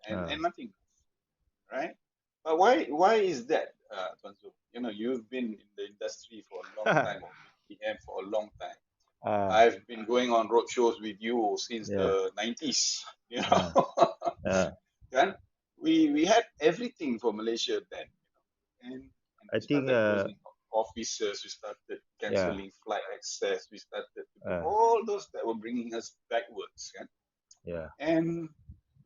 and nothing, right? But why is that, Tuan Zul? You know, you've been in the industry for a long time, or BPM for a long time. I've been going on road shows with you since the 90s. You know, and we had everything for Malaysia then, you know, and
I
we
think
started closing offices, we started cancelling flight access, we started to do all those that were bringing us backwards. And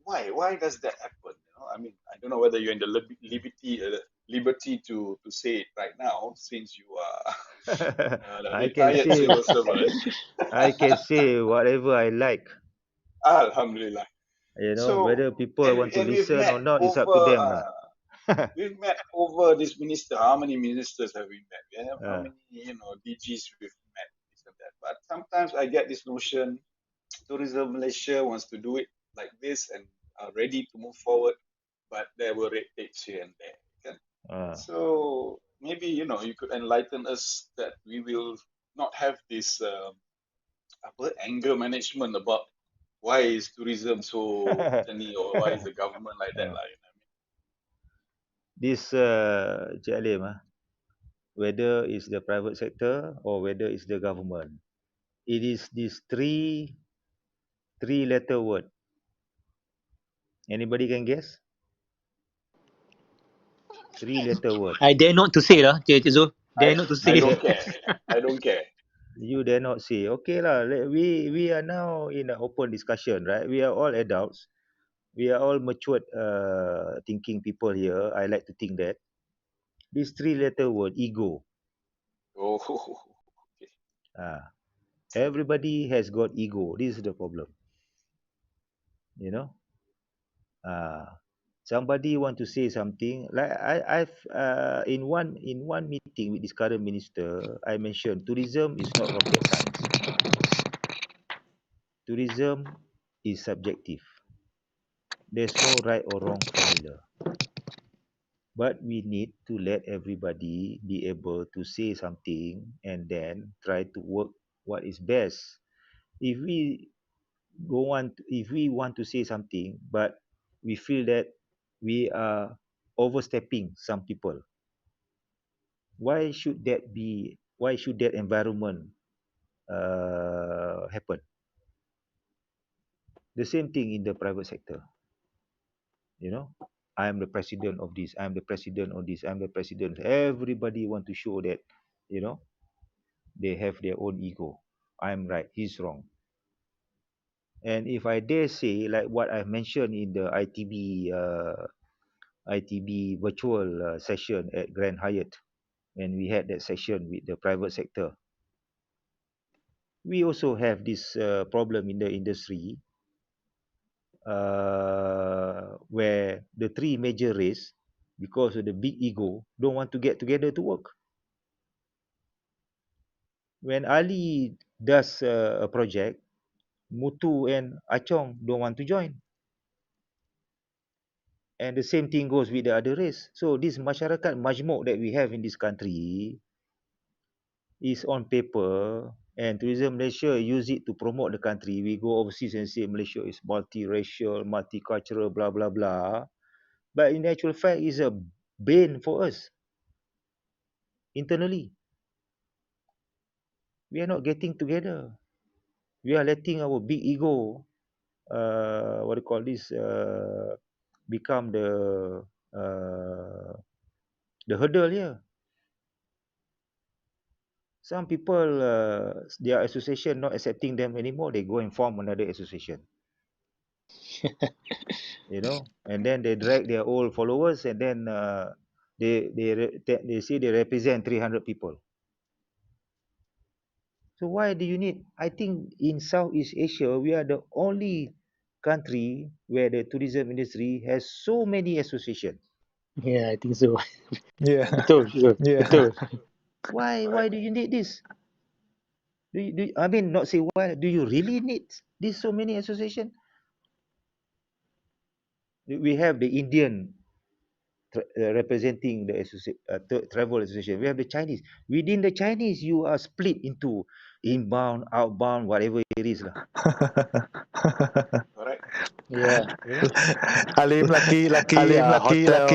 why does that happen? You know, I mean, I don't know whether you're in the liberty to say it right now, since you are a
I can
retired
say
civil servant.
I can say whatever I like.
Alhamdulillah.
You know,
So,
whether people want to
and we've
listen
met
or not, it's up to
over
them lah.
we've met over this minister. How many ministers have we met? We have how many, you know, DGs we've met, this and that. But sometimes I get this notion, Tourism Malaysia wants to do it like this and are ready to move forward, but there were red tapes here and there. Okay? So maybe, you know, you could enlighten us that we will not have this anger management about why is tourism so tiny, or why is the government like that, like.
This Cik Alim, whether it's the private sector or whether it's the government, it is this three-letter word. Anybody can guess? Three-letter word.
I dare not to say lah, Cik Zul. Dare not to say.
I don't care. I don't care.
You dare not say. Okay lah. We are now in an open discussion, right? We are all adults. We are all matured thinking people here. I like to think that. This three-letter word, ego.
Oh, okay.
Everybody has got ego. This is the problem. You know? Somebody want to say something. Like I've in one meeting with this current minister, I mentioned tourism is not rocket science. Tourism is subjective. There's no right or wrong formula. But we need to let everybody be able to say something and then try to work what is best. If we want to say something, but we feel that we are overstepping some people, why should that environment happen? The same thing in the private sector. You know, I am the president of this, I'm the president of this, I'm the president. Everybody want to show that, you know, they have their own ego. I'm right, he's wrong. And if I dare say, like what I mentioned in the ITB virtual session at Grand Hyatt, when we had that session with the private sector, we also have this problem in the industry where the three major race, because of the big ego, don't want to get together to work. When Ali does a project, Mutu and Chong don't want to join. And the same thing goes with the other race. So this masyarakat majmuk that we have in this country is on paper, and Tourism Malaysia use it to promote the country. We go overseas and say Malaysia is multiracial, multicultural, blah, blah, blah. But in actual fact, it's a bane for us internally. We are not getting together. We are letting our big ego, become the hurdle here. Some people, their association not accepting them anymore, they go and form another association. You know, and then they drag their old followers, and then they say they represent 300 people. So why do you need? I think in Southeast Asia, we are the only country where the tourism industry has so many associations.
Yeah, I think so.
Yeah.
Betul. Betul.
Why do you need this? I mean, not say why. Do you really need this so many associations? We have the Indian representing the travel association. We have the Chinese. Within the Chinese, you are split into inbound, outbound, whatever it is.
Correct.
Yeah.
You know?
Alim lucky hotel.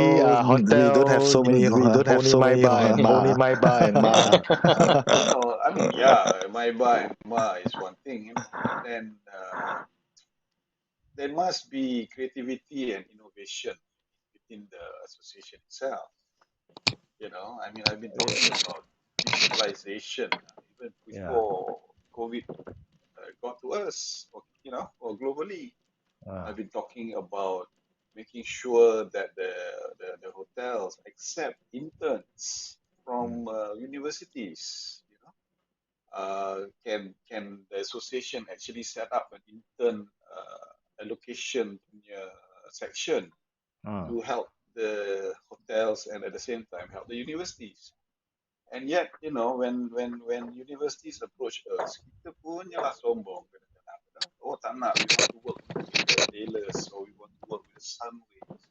We don't have so many.
We don't have
Only
so
my
many.
bar and
Only
ma.
my bar and ma.
No, I mean, yeah, my bar and ma is one thing, but then there must be creativity and innovation within the association itself. I mean, I've been talking about digitalization even
Yeah.
before COVID got to us, or globally. I've been talking about making sure that the hotels accept interns from universities. Can the association actually set up an intern allocation punya section to help the hotels and at the same time help the universities? And yet, when universities approach us, kita pun yalah sombong kadang-kadang. Oh, tak nak, we want to work with the tailors or we want to work with the Sunways.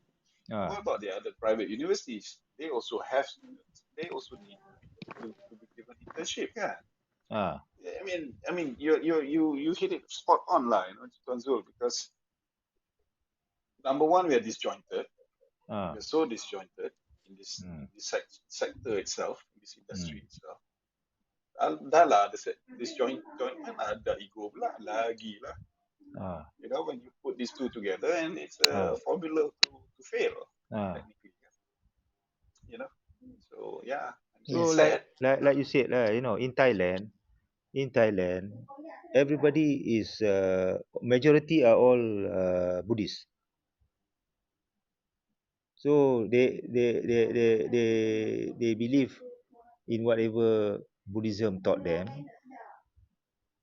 What about the other private universities? They also have students. They also need to be given internship, kan? I mean, you hit it spot on, lah, Tuan Zul, because number one, we are disjointed. We're so disjointed in this sector itself, in this industry itself. Dah lah, disjointment ada ego pula lagi lah. When you put these two together, and it's a formula to fail, technically. So yeah.
So like you said, in Thailand, everybody is majority are all Buddhist. So they believe in whatever Buddhism taught them.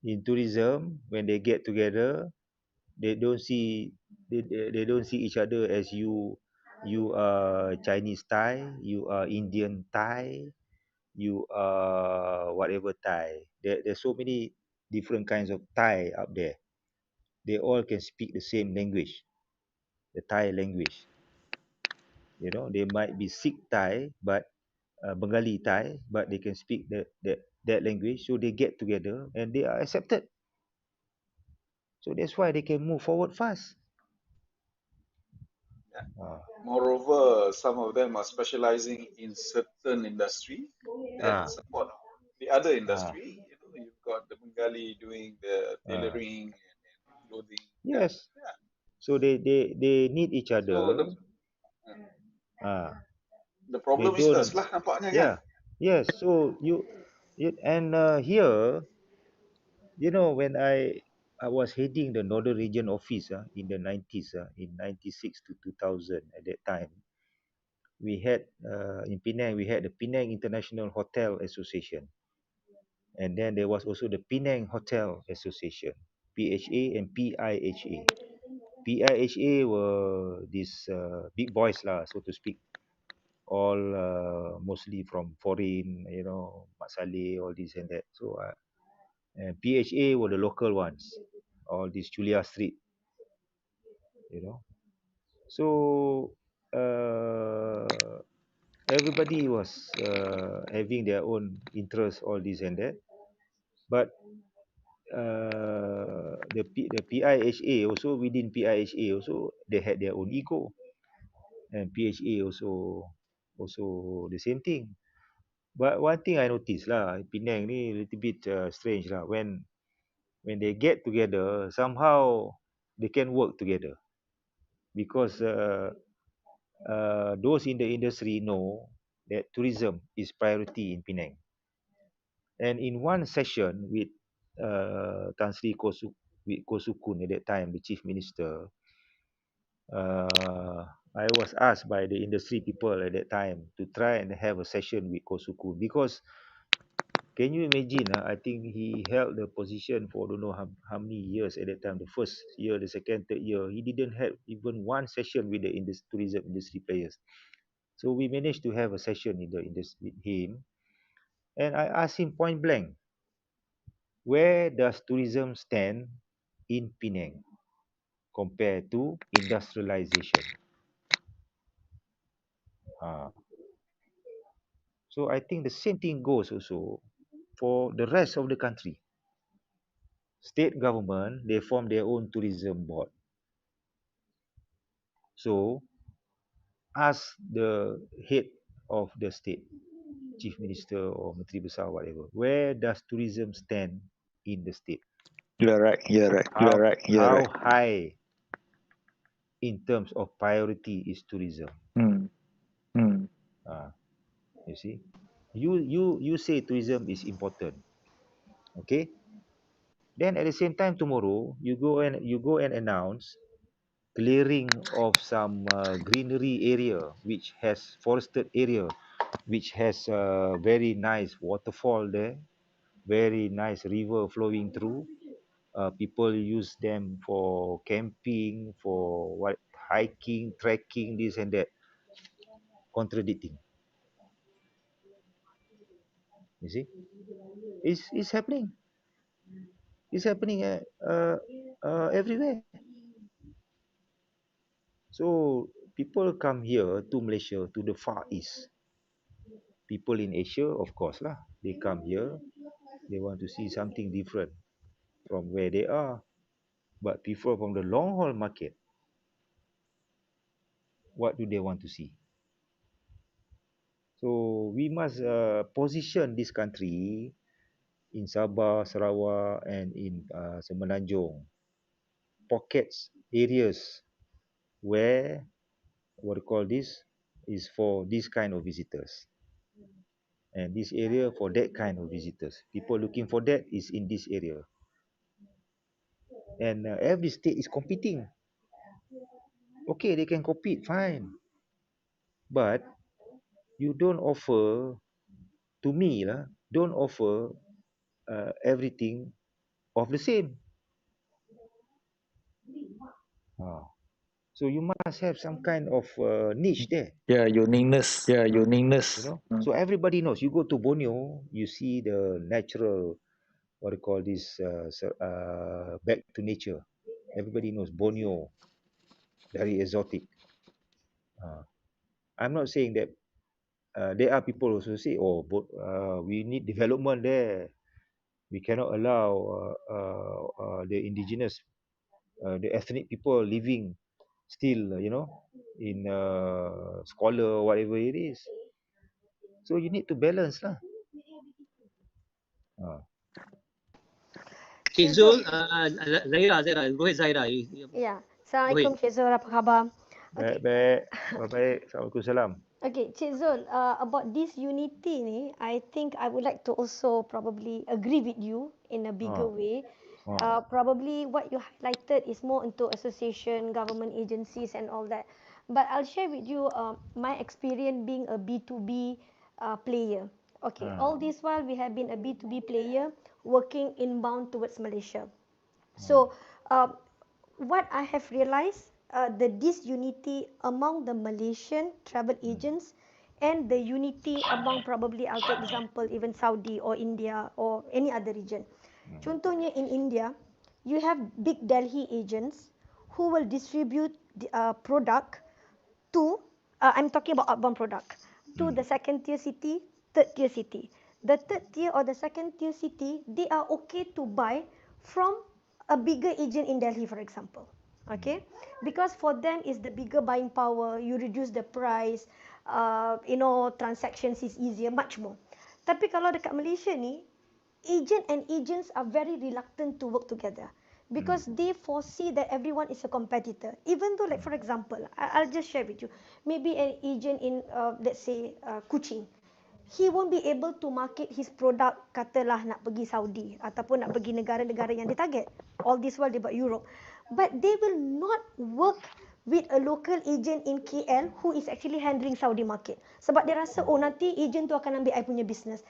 In tourism, when they get together, they don't see each other as you are Chinese Thai, you are Indian Thai, you are whatever Thai. There's so many different kinds of Thai out there. They all can speak the same language, the Thai language. They might be Sikh Thai, but Bengali Thai, but they can speak that language. So they get together and they are accepted. So that's why they can move forward fast.
Moreover, some of them are specializing in certain industry that support the other industry. You've got the Bengali doing the tailoring and clothing.
Yes. Yeah. So they need each other.
So the problem is us lah, nampaknya kan?
Yes. So and here, when I was heading the Northern Region office in the 90s, in 96 to 2000 at that time, we had in Penang, we had the Penang International Hotel Association. And then there was also the Penang Hotel Association, PHA and PIHA. PIHA were these big boys lah, so to speak, all mostly from foreign, Mat Saleh, all this and that. So and PHA were the local ones, all this Julia Street, So everybody was having their own interests, all this and that. But the PIHA also, within PIHA also, they had their own ego, and PHA also the same thing. But one thing I noticed lah, Penang ni a little bit strange lah. When they get together, somehow they can work together, because those in the industry know that tourism is priority in Penang. And in one session with Tan Sri Kosukun at that time, the chief minister, I was asked by the industry people at that time to try and have a session with Kosukun, because can you imagine? I think he held the position for don't know how many years at that time. The first year, the second, third year, he didn't have even one session with the tourism industry players. So we managed to have a session with him, and I asked him point blank, where does tourism stand in Penang compared to industrialization? So I think the same thing goes also for the rest of the country. State government, they form their own tourism board. So ask the head of the state, chief minister or menteri besar, whatever, where does tourism stand in the state?
You're right. You're right. You're right. You're
How
right.
high in terms of priority is tourism?
Mm. Mm.
You see, you say tourism is important, okay? Then at the same time tomorrow you go and announce clearing of some greenery area which has forested area, which has a very nice waterfall there, very nice river flowing through. People use them for camping, for what, hiking, trekking, this and that. Contradicting. You see, it's happening. It's happening everywhere. So people come here to Malaysia, to the Far East. People in Asia, of course lah, they come here. They want to see something different from where they are. But people from the long haul market, what do they want to see? So we must position this country in Sabah, Sarawak, and in Semenanjung, pockets, areas where what do you call this is for this kind of visitors, and this area for that kind of visitors. People looking for that is in this area, and every state is competing. Okay, they can compete, fine, but you don't offer, to me lah, don't offer everything of the same. So you must have some kind of niche there.
Yeah, uniqueness. Yeah, uniqueness.
You know, so everybody knows. You go to Borneo, you see the natural, what do you call this, back to nature. Everybody knows Borneo, very exotic. I'm not saying that there are people also say, oh, we need development there. We cannot allow the indigenous, the ethnic people living still, you know, in scholar, whatever it is. So you need to balance lah.
Okay, Zul, Zaira, go ahead, Zaira.
Ya, Assalamualaikum Cik Zul, apa khabar?
Baik. Assalamualaikum salam.
Okay, Cik Zul, about this unity ni, I think I would like to also probably agree with you in a bigger way. Probably what you highlighted is more into association, government agencies and all that. But I'll share with you my experience being a B2B player. Okay, all this while we have been a B2B player working inbound towards Malaysia. So what I have realized, the disunity among the Malaysian travel agents and the unity among, probably I'll take example even Saudi or India or any other region. Contohnya in India, you have big Delhi agents who will distribute product to, I'm talking about outbound product, to the second tier city, third tier city. The third tier or the second tier city, they are okay to buy from a bigger agent in Delhi, for example. Okay, because for them is the bigger buying power. You reduce the price, transactions is easier, much more. Tapi kalau dekat Malaysia ni, agent and agents are very reluctant to work together because they foresee that everyone is a competitor. Even though, like for example, I'll just share with you, maybe an agent in let's say Kuching, he won't be able to market his product, katalah nak pergi Saudi ataupun nak pergi negara-negara yang dia target. All this while dia buat Europe. But they will not work with a local agent in KL who is actually handling Saudi market. Sebab dia rasa, oh nanti agent tu akan ambil I punya business.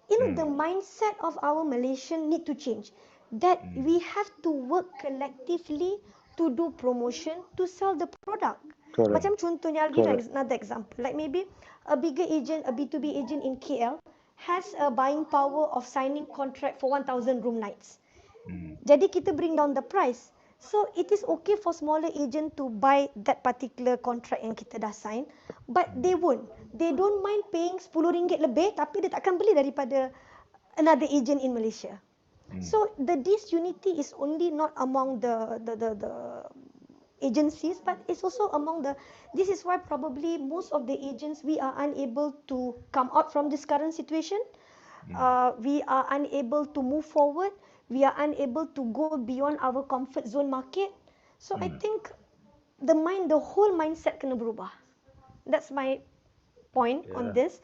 You know, the mindset of our Malaysian need to change. That we have to work collectively to do promotion, to sell the product. Correct. Macam contohnya, I'll give another example. Like maybe a bigger agent, a B2B agent in KL has a buying power of signing contract for 1,000 room nights. Jadi kita bring down the price. So it is okay for smaller agent to buy that particular contract yang kita dah sign, but they won't. They don't mind paying RM10 lebih, tapi dia takkan beli daripada another agent in Malaysia. So the disunity is only not among the agencies, but it's also among the, this is why probably most of the agents, we are unable to come out from this current situation. We are unable to move forward. We are unable to go beyond our comfort zone market. So I think the whole mindset kena berubah. That's my point on this.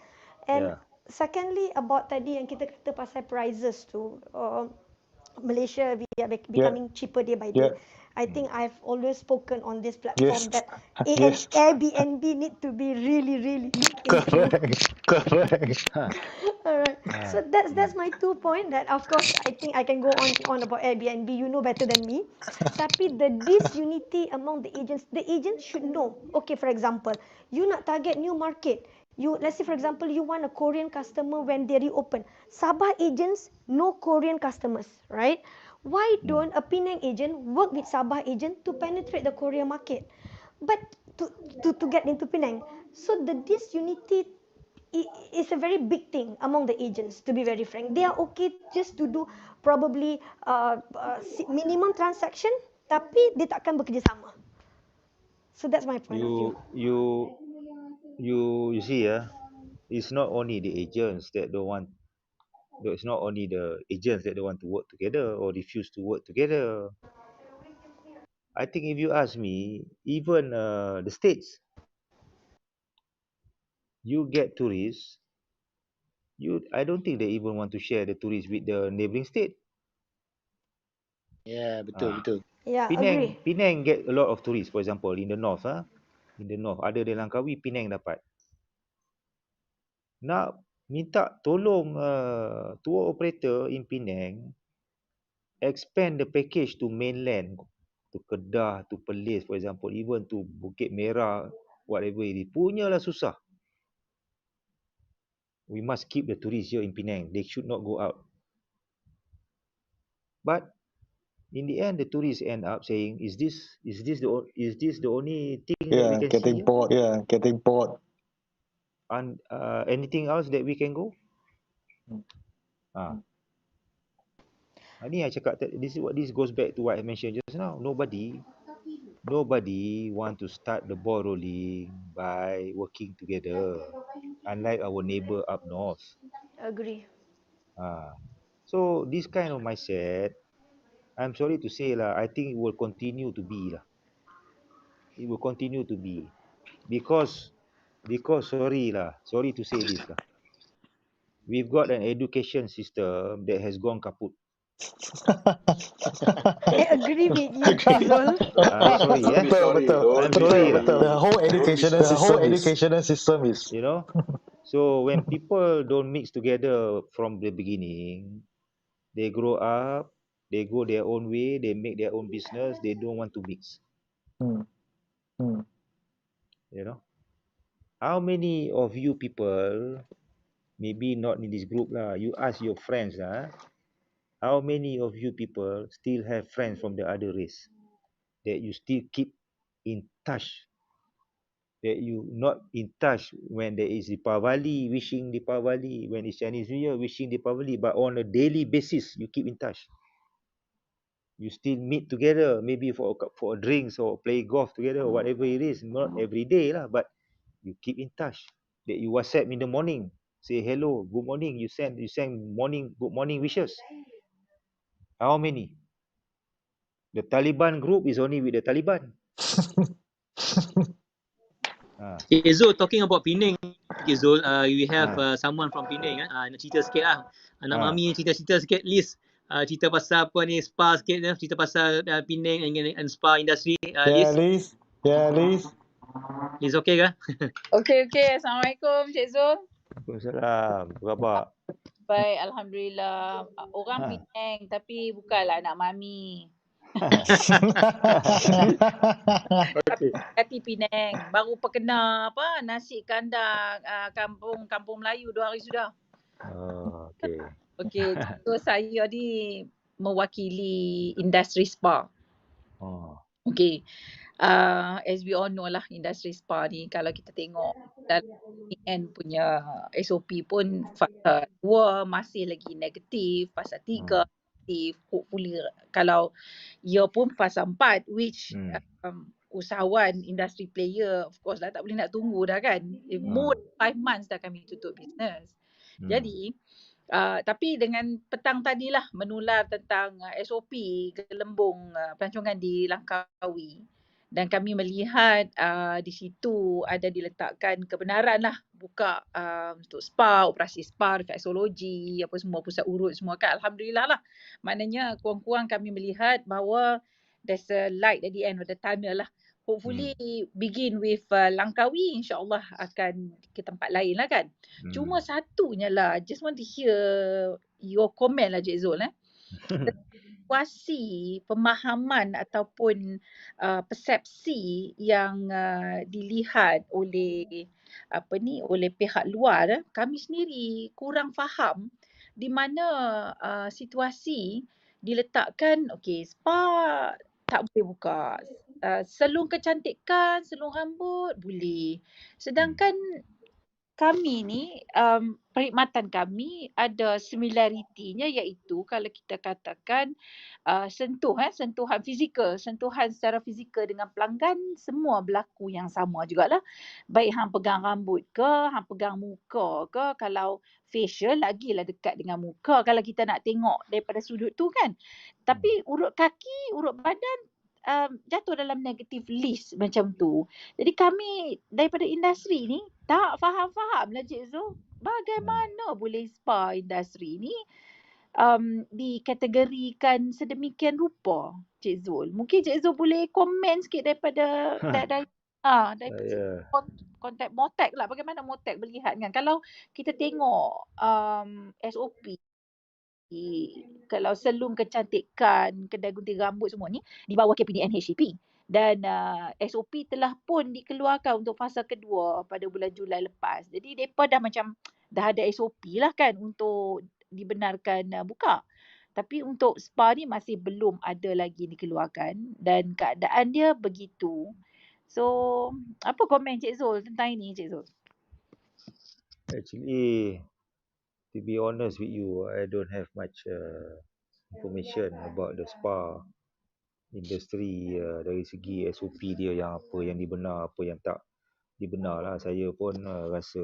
And secondly, about tadi yang kita kata pasal prices tu, Malaysia, we are becoming cheaper day by day. I think I've always spoken on this platform that Airbnb need to be really improved.
Correct.
Alright, so that's my 2 point. That of course I think I can go on about Airbnb. You know better than me. Tapi the disunity among the agents should know. Okay, for example, you nak target new market. You, let's say for example, you want a Korean customer when they reopen. Sabah agents no Korean customers, right? Why don't a Penang agent work with Sabah agent to penetrate the Korean market, but to get into Penang? So the disunity is a very big thing among the agents. To be very frank, they are okay just to do probably minimum transaction, tapi dia takkan bekerjasama. So that's my point of view.
You see, it's not only the agents that don't want. It's not only the agents that don't want to work together or refuse to work together. I think if you ask me, even the states, you get tourists. I don't think they even want to share the tourists with the neighbouring state.
Yeah, betul.
Yeah, agree.
Penang get a lot of tourists, for example, in the north. In the north, ada di Langkawi, Penang dapat. Nak minta tolong tour operator in Penang expand the package to mainland, to Kedah, to Perlis, for example, even to Bukit Merah, whatever it is. Punyalah susah. We must keep the tourists here in Penang. They should not go out. But in the end, the tourists end up saying, "Is this the only thing that we can see here?
Getting bored.
And anything else that we can go?" Ni I cakap, this goes back to what I mentioned just now. Nobody want to start the ball rolling by working together, unlike our neighbour up north.
Agree.
So this kind of mindset, I'm sorry to say lah, I think it will continue to be lah. It will continue to be because sorry to say this lah, we've got an education system that has gone kaput.
I agree with you, Zul.
Sorry, I'm sorry lah.
The whole educational system is,
you know. So when people don't mix together from the beginning, they grow up, they go their own way, they make their own business, they don't want to mix. You know, how many of you people, maybe not in this group lah, you ask your friends lah, how many of you people still have friends from the other race that you still keep in touch, that you not in touch when there is Deepavali, wishing Deepavali, when it's Chinese New Year, wishing Deepavali, but on a daily basis you keep in touch. You still meet together, maybe for drinks or play golf together or whatever it is. Not every day lah, but you keep in touch. That you WhatsApp in the morning, say hello, good morning. You send morning, good morning wishes. How many? The Taliban group is only with the Taliban.
Zul, talking about Penang, Zul, we have someone from Penang. Nak cerita sikit lah. Anak mami cerita sikit, Liz. Cerita pasal apa ni, spa sikit, cerita pasal Penang and spa industry. Liz. Liz okay ke?
Okay. Assalamualaikum, Cik Zul.
Waalaikumsalam. Apa khabar?
Baik, Alhamdulillah. Orang Penang tapi bukanlah anak mami. Hati Penang. Baru perkenal nasi kandang kampung Melayu 2 hari sudah. Okay. So saya ni mewakili industri spa. Okay. As we all know lah, industri spa ni kalau kita tengok dalam PN punya SOP pun fasa 2 masih lagi negatif, fasa 3 negatif. Hopefully kalau ia pun fasa 4 which usahawan, industri player, of course lah tak boleh nak tunggu dah kan. More than 5 months dah kami tutup business. Jadi tapi dengan petang tadilah menular tentang SOP gelembung pelancongan di Langkawi, dan kami melihat di situ ada diletakkan kebenaran lah buka untuk spa, operasi spa, refleksologi, apa semua, pusat urut semua kan. Alhamdulillah lah. Maknanya kurang-kurang kami melihat bahawa there's a light at the end of the tunnel lah. Hopefully begin with Langkawi, insyaAllah akan ke tempat lain lah kan. Cuma satunya lah, just want to hear your comment lah Cik Zul. Situasi, pemahaman ataupun persepsi yang dilihat oleh oleh pihak luar, kami sendiri kurang faham di mana situasi diletakkan, okey, spa tak boleh buka. Salon kecantikan, salon rambut boleh. Sedangkan kami ni, perkhidmatan kami ada similaritinya, iaitu kalau kita katakan sentuhan fizikal, sentuhan secara fizikal dengan pelanggan, semua berlaku yang sama jugalah. Baik hang pegang rambut ke, hang pegang muka ke, kalau facial lagilah dekat dengan muka kalau kita nak tengok daripada sudut tu kan. Tapi urut kaki, urut badan jatuh dalam negative list macam tu. Jadi kami daripada industri ni tak faham-faham lah Cik Zul. Bagaimana boleh spa industri ni dikategorikan sedemikian rupa Cik Zul. Mungkin Cik Zul boleh komen sikit daripada kontak Motek lah. Bagaimana Motek melihat kan. Kalau kita tengok SOP, kalau salon kecantikan, kedai gunting rambut semua ni di bawah KPDN HCP, dan SOP telah pun dikeluarkan untuk fasa kedua pada bulan Julai lepas. Jadi mereka dah macam dah ada SOP lah kan untuk dibenarkan buka. Tapi untuk spa ni masih belum ada lagi dikeluarkan dan keadaan dia begitu. So apa komen Cik Zul tentang ini Cik Zul?
Actually, to be honest with you, I don't have much information about the spa industry dari segi SOP dia, yang apa yang dibenar, apa yang tak dibenar lah. Saya pun rasa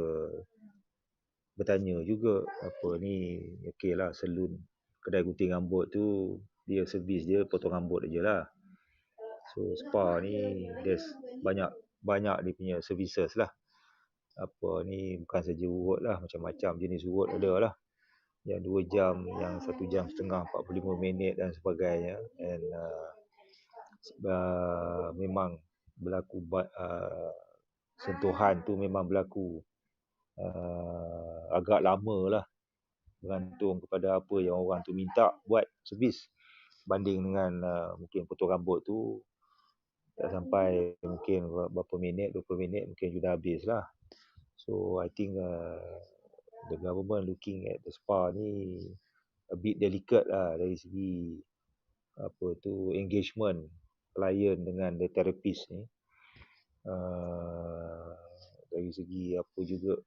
bertanya juga, apa ni, okey lah, salon kedai gunting rambut tu dia servis dia potong rambut aje lah. So spa ni there's banyak dia punya services lah. Apa ni, bukan saja urut lah, macam-macam jenis urut ada lah. Yang 2 jam, yang 1 jam setengah, 45 minit dan sebagainya. And memang berlaku sentuhan tu memang berlaku agak lama lah, bergantung kepada apa yang orang tu minta buat servis. Banding dengan mungkin potong rambut tu tak sampai mungkin berapa minit, 20 minit mungkin sudah habis lah. So I think the government looking at the spa ni a bit delicate lah dari segi apa tu engagement klien dengan the therapist ni. Dari segi apa juga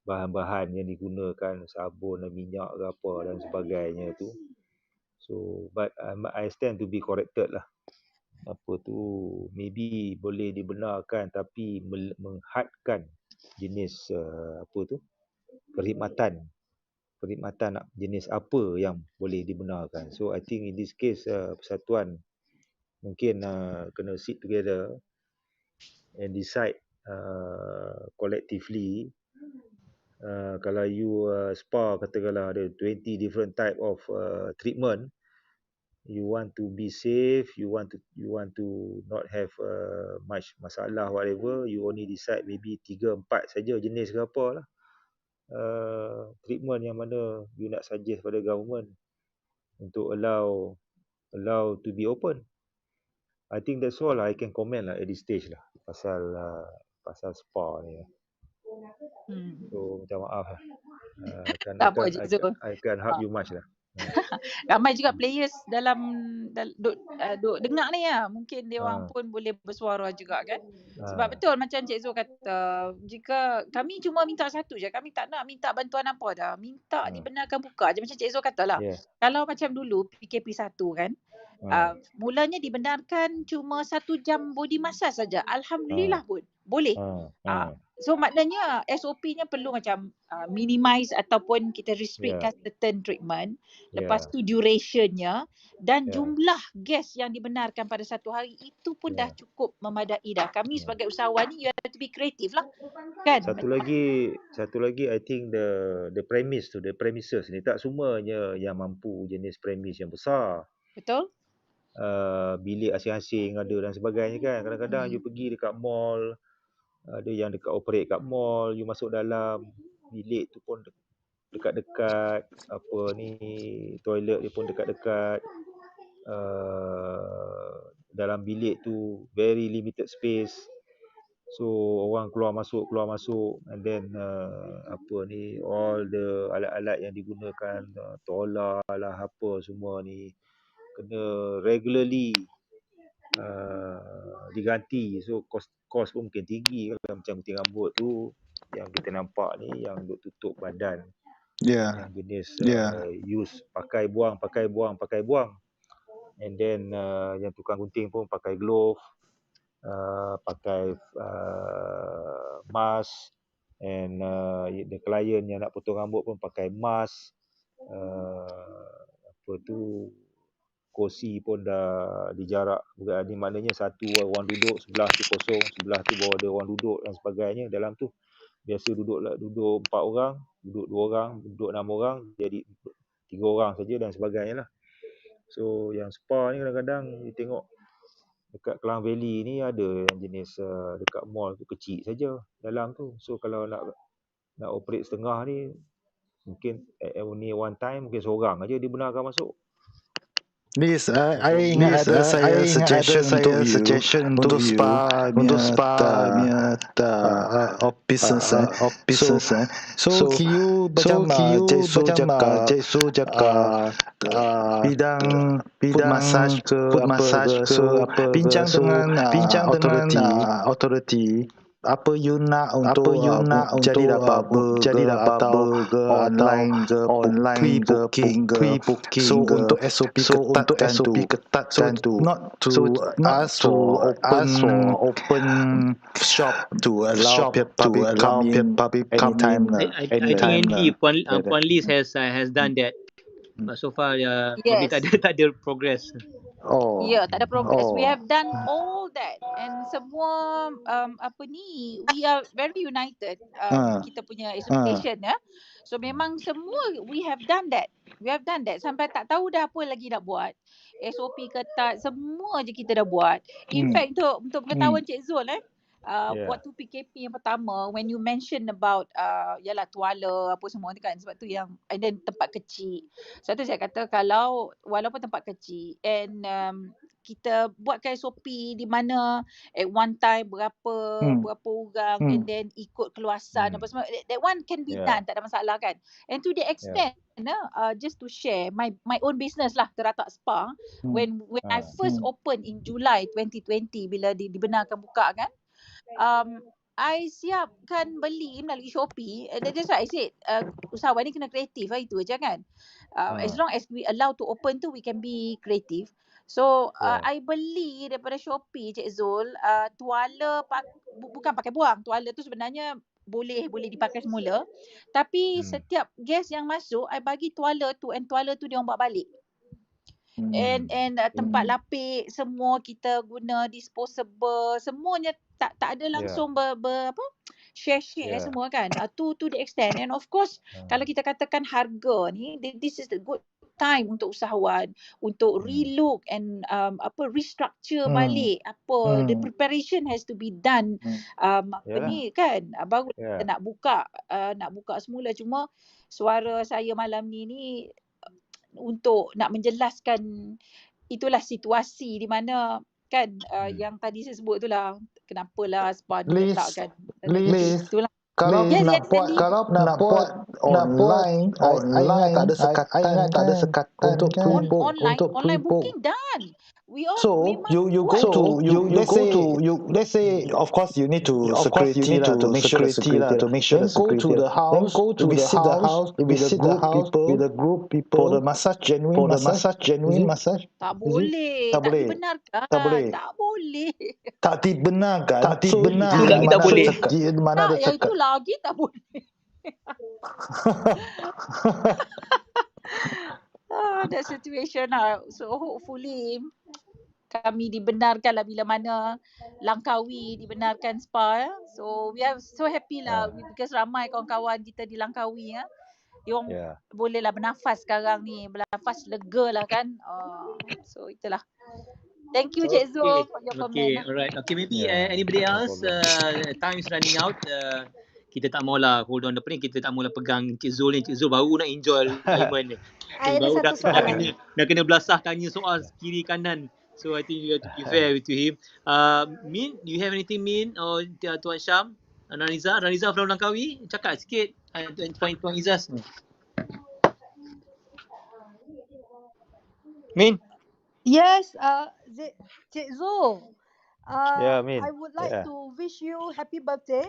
bahan-bahan yang digunakan, sabun dan minyak ke apa dan sebagainya tu. So but I stand to be corrected lah. Apa tu, maybe boleh dibenarkan tapi menghadkan jenis apa tu, perkhidmatan jenis apa yang boleh dibenarkan. So I think in this case persatuan mungkin kena sit together and decide collectively. Kalau you spa katakanlah ada 20 different type of treatment, you want to be safe, you want to not have much masalah whatever, you only decide maybe 3-4 saja jenis ke apa lah. Treatment yang mana you nak suggest pada government untuk allow to be open. I think that's all I can comment lah at this stage lah pasal spa ni. So minta maaf lah. I can't help you much lah.
Ramai juga players dalam duk dengar ni ya. Mungkin dia orang pun boleh bersuara juga kan. Sebab betul macam Cik Zul kata, jika kami cuma minta satu je, kami tak nak minta bantuan apa dah. Minta dibenarkan buka je macam Cik Zul katalah. Kalau macam dulu PKP 1 kan, Mulanya dibenarkan cuma 1 jam body massage saja. Alhamdulillah pun boleh. So maknanya SOP-nya perlu macam minimize ataupun kita restrictkan certain treatment. Lepas tu durationnya dan jumlah guest yang dibenarkan pada satu hari itu pun dah cukup memadai dah. Kami sebagai usahawan ni you have to be creative lah. Kan?
Satu lagi I think the premises ni tak semuanya yang mampu jenis premis yang besar.
Betul?
Bilik asing-asing ada dan sebagainya kan. Kadang-kadang you pergi dekat mall, ada yang dekat operate kat mall, you masuk dalam bilik tu pun dekat-dekat, apa ni, toilet dia pun dekat-dekat. Dalam bilik tu very limited space. So orang keluar masuk and then apa ni, all the alat-alat yang digunakan, toilet lah apa semua ni kena regularly diganti. So kos pun mungkin tinggi. Kalau macam gunting rambut tu yang kita nampak ni, yang duk tutup badan, yang jenis use pakai buang, and then yang tukang gunting pun pakai glove, pakai mask, and the client yang nak potong rambut pun pakai mask. Apa tu, kursi pun dah dijarak. Ni maknanya satu orang duduk, sebelah tu kosong, sebelah tu baru ada orang duduk dan sebagainya. Dalam tu biasa duduk 4 orang, duduk 2 orang, duduk 6 orang, jadi 3 orang saja dan sebagainya lah. So yang spa ni kadang-kadang you tengok dekat Klang Valley ni ada yang jenis dekat mall tu kecil saja dalam tu. So kalau nak operate setengah ni, mungkin only one time, mungkin seorang aja dibenarkan masuk.
Liz, I ingat ada saya suggestion untuk spa punya offices. So you macam Cik Su cakap bidang foot massage ke apa, bincang dengan authority. Apa you nak untuk jadi barber atau online ke pre-booking. So untuk SOP ketatkan tu, not to ask for open shop to allow public come in
I think Andy, Puan Liz has done that. But so far mungkin tak ada progress.
Tak ada progress. We have done all that and semua we are very united. Kita punya association So memang semua we have done that. Sampai tak tahu dah apa lagi nak buat. SOP ketat, semua je kita dah buat. In fact untuk pengetahuan Cik Zul waktu PKP yang pertama, when you mention about tuala apa semua tu kan, sebab tu yang, and then tempat kecil. Sebab tu saya kata kalau walaupun tempat kecil and kita buatkan SOP di mana at one time berapa orang and then ikut keluasan apa semua, that one can be done, tak ada masalah kan. And to the extent just to share my own business lah, Teratak Spa, when I first opened in July 2020 bila dibenarkan buka kan, I siapkan beli melalui Shopee. That's why I said usahawan ni kena kreatif lah, itu je kan. As long as we allow to open tu, we can be creative. So I beli daripada Shopee, Cik Zul, tuala bukan pakai buang. Tuala tu sebenarnya boleh dipakai semula. Tapi setiap guest yang masuk, I bagi tuala tu, and tuala tu dia orang bawa balik. And tempat lapik semua kita guna disposable, semuanya tak ada langsung share semua kan. To the extent, and of course kalau kita katakan harga ni, this is the good time untuk usahawan untuk relook and restructure balik the preparation has to be done ni kan, baru kita nak buka semula. Cuma suara saya malam ni untuk nak menjelaskan itulah situasi di mana kan yang tadi saya sebut itulah kenapalah spa diletakkan. Itulah
kalau nak buat online, I ingat tak ada sekatan untuk pre-book,
online booking done. We all we
So
must
you
what?
go to let's say of course you need to security lah to make sure the security lah. Then go to the house, visit the house with a group people for the massage, genuine massage.
Tak
Is it?
boleh,
Tak
tak
boleh.
dibenarkan.
Tak boleh.
Tak boleh.
Tak dibenarkan.
Itu
So
lagi tak boleh.
mana
Tak,
dia
yang
cakap?
itu lagi tak boleh. That situation lah. So hopefully kami dibenarkan lah bila mana Langkawi dibenarkan spa. So we are so happy lah because ramai kawan-kawan kita di Langkawi ya. Diorang bolehlah bernafas sekarang ni. Bernafas lega lah kan. So itulah. Thank you Cik Zul for your comment.
Okay, alright. Okay, maybe anybody else? Time is running out. Kita tak maulah hold on apa ni. Kita tak maulah pegang Cik Zul ni. Cik Zul baru nak enjoy Aiman ni. Baru dah kena belasah tanya soal kiri kanan. So I think you have to be fair to him. Min, do you have anything Min or Tuan Syam? Raniza from Langkawi, cakap sikit. Tuan Izaz. Min.
Yes, Cik Zul.
Min.
I would like to wish you happy birthday.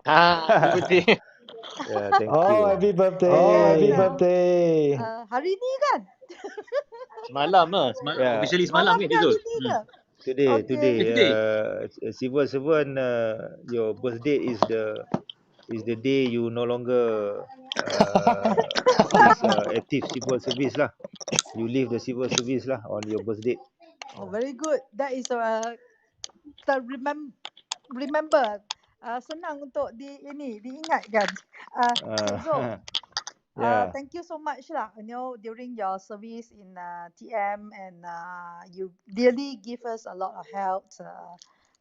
Happy birthday.
Thank you.
Happy birthday.
Hari ni kan?
Semalam lah. Officially semalam kan Cik Zul?
Today. Civil servant, your birthday is the day you no longer is active civil service lah. You leave the civil service lah on your birthday.
Oh, very good. That is remember. Senang untuk diingatkan. Cik Zul. Thank you so much lah. During your service in TM and you really give us a lot of help,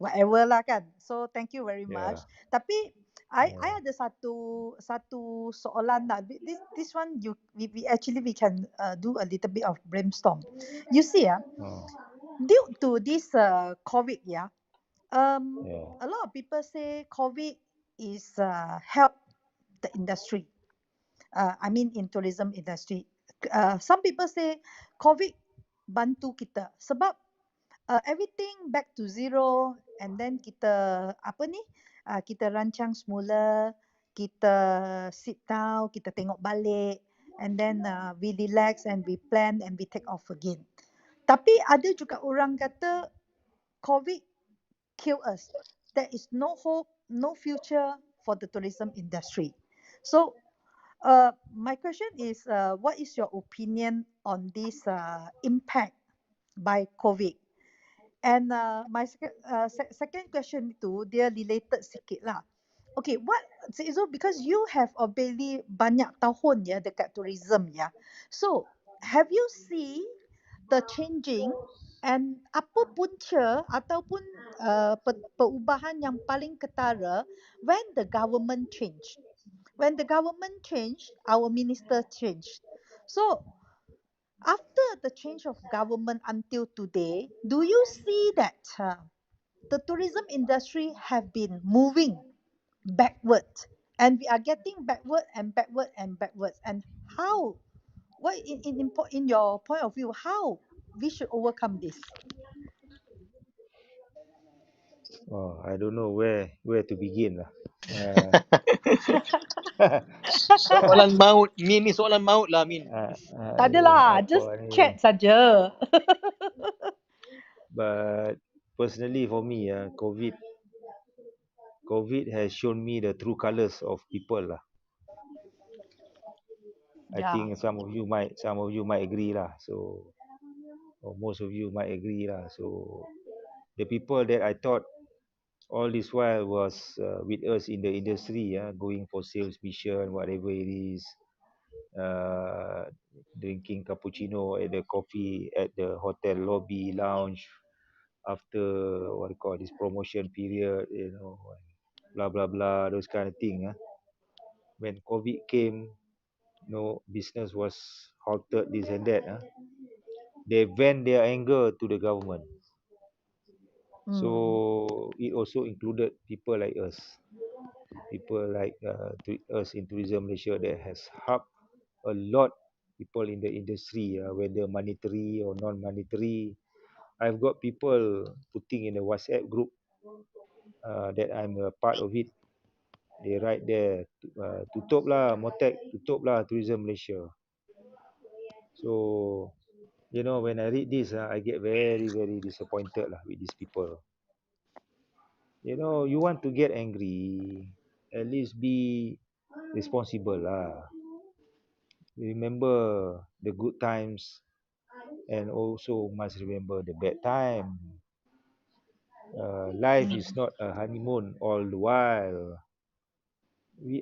whatever lah kan. So thank you very much. Tapi I ada satu soalan lah. This one we actually can do a little bit of brainstorm. You see due to this COVID a lot of people say COVID is help the industry. I mean in tourism industry. Some people say COVID bantu kita sebab everything back to zero and then kita kita rancang semula, kita sit down, kita tengok balik and then we relax and we plan and we take off again. Tapi ada juga orang kata COVID kill us. There is no hope, no future for the tourism industry. So my question is, what is your opinion on this impact by COVID? And my second question itu dia related sikit lah. Okay, because you have obviously banyak tahun dekat tourism So, have you seen the changing and apa punca ataupun perubahan yang paling ketara when the government changed? When the government changed, our minister changed. So, after the change of government until today, do you see that the tourism industry have been moving backward and we are getting backward and backward and backwards? And how, what in your point of view, how we should overcome this?
Oh, I don't know where to begin lah.
Soalan maut. Min ni soalan maut lah Min.
Tak adalah, just chat saja.
But personally for me, COVID has shown me the true colours of people lah. I think some of you might agree lah. So, or most of you might agree lah. So, the people that I thought all this while was with us in the industry, going for sales mission, whatever it is, drinking cappuccino at the coffee at the hotel lobby lounge after this promotion period, blah blah blah, those kind of thing. When COVID came, business was halted, this and that. They vent their anger to the government. So it also included people like us, us in Tourism Malaysia that has helped a lot people in the industry, whether monetary or non-monetary, I've got people putting in a WhatsApp group that I'm a part of it. They write there, tutup lah Motek, tutup lah Tourism Malaysia. So, when I read this, I get very, very disappointed lah with these people. You want to get angry, at least be responsible lah. Remember the good times and also must remember the bad time. Life is not a honeymoon all the while.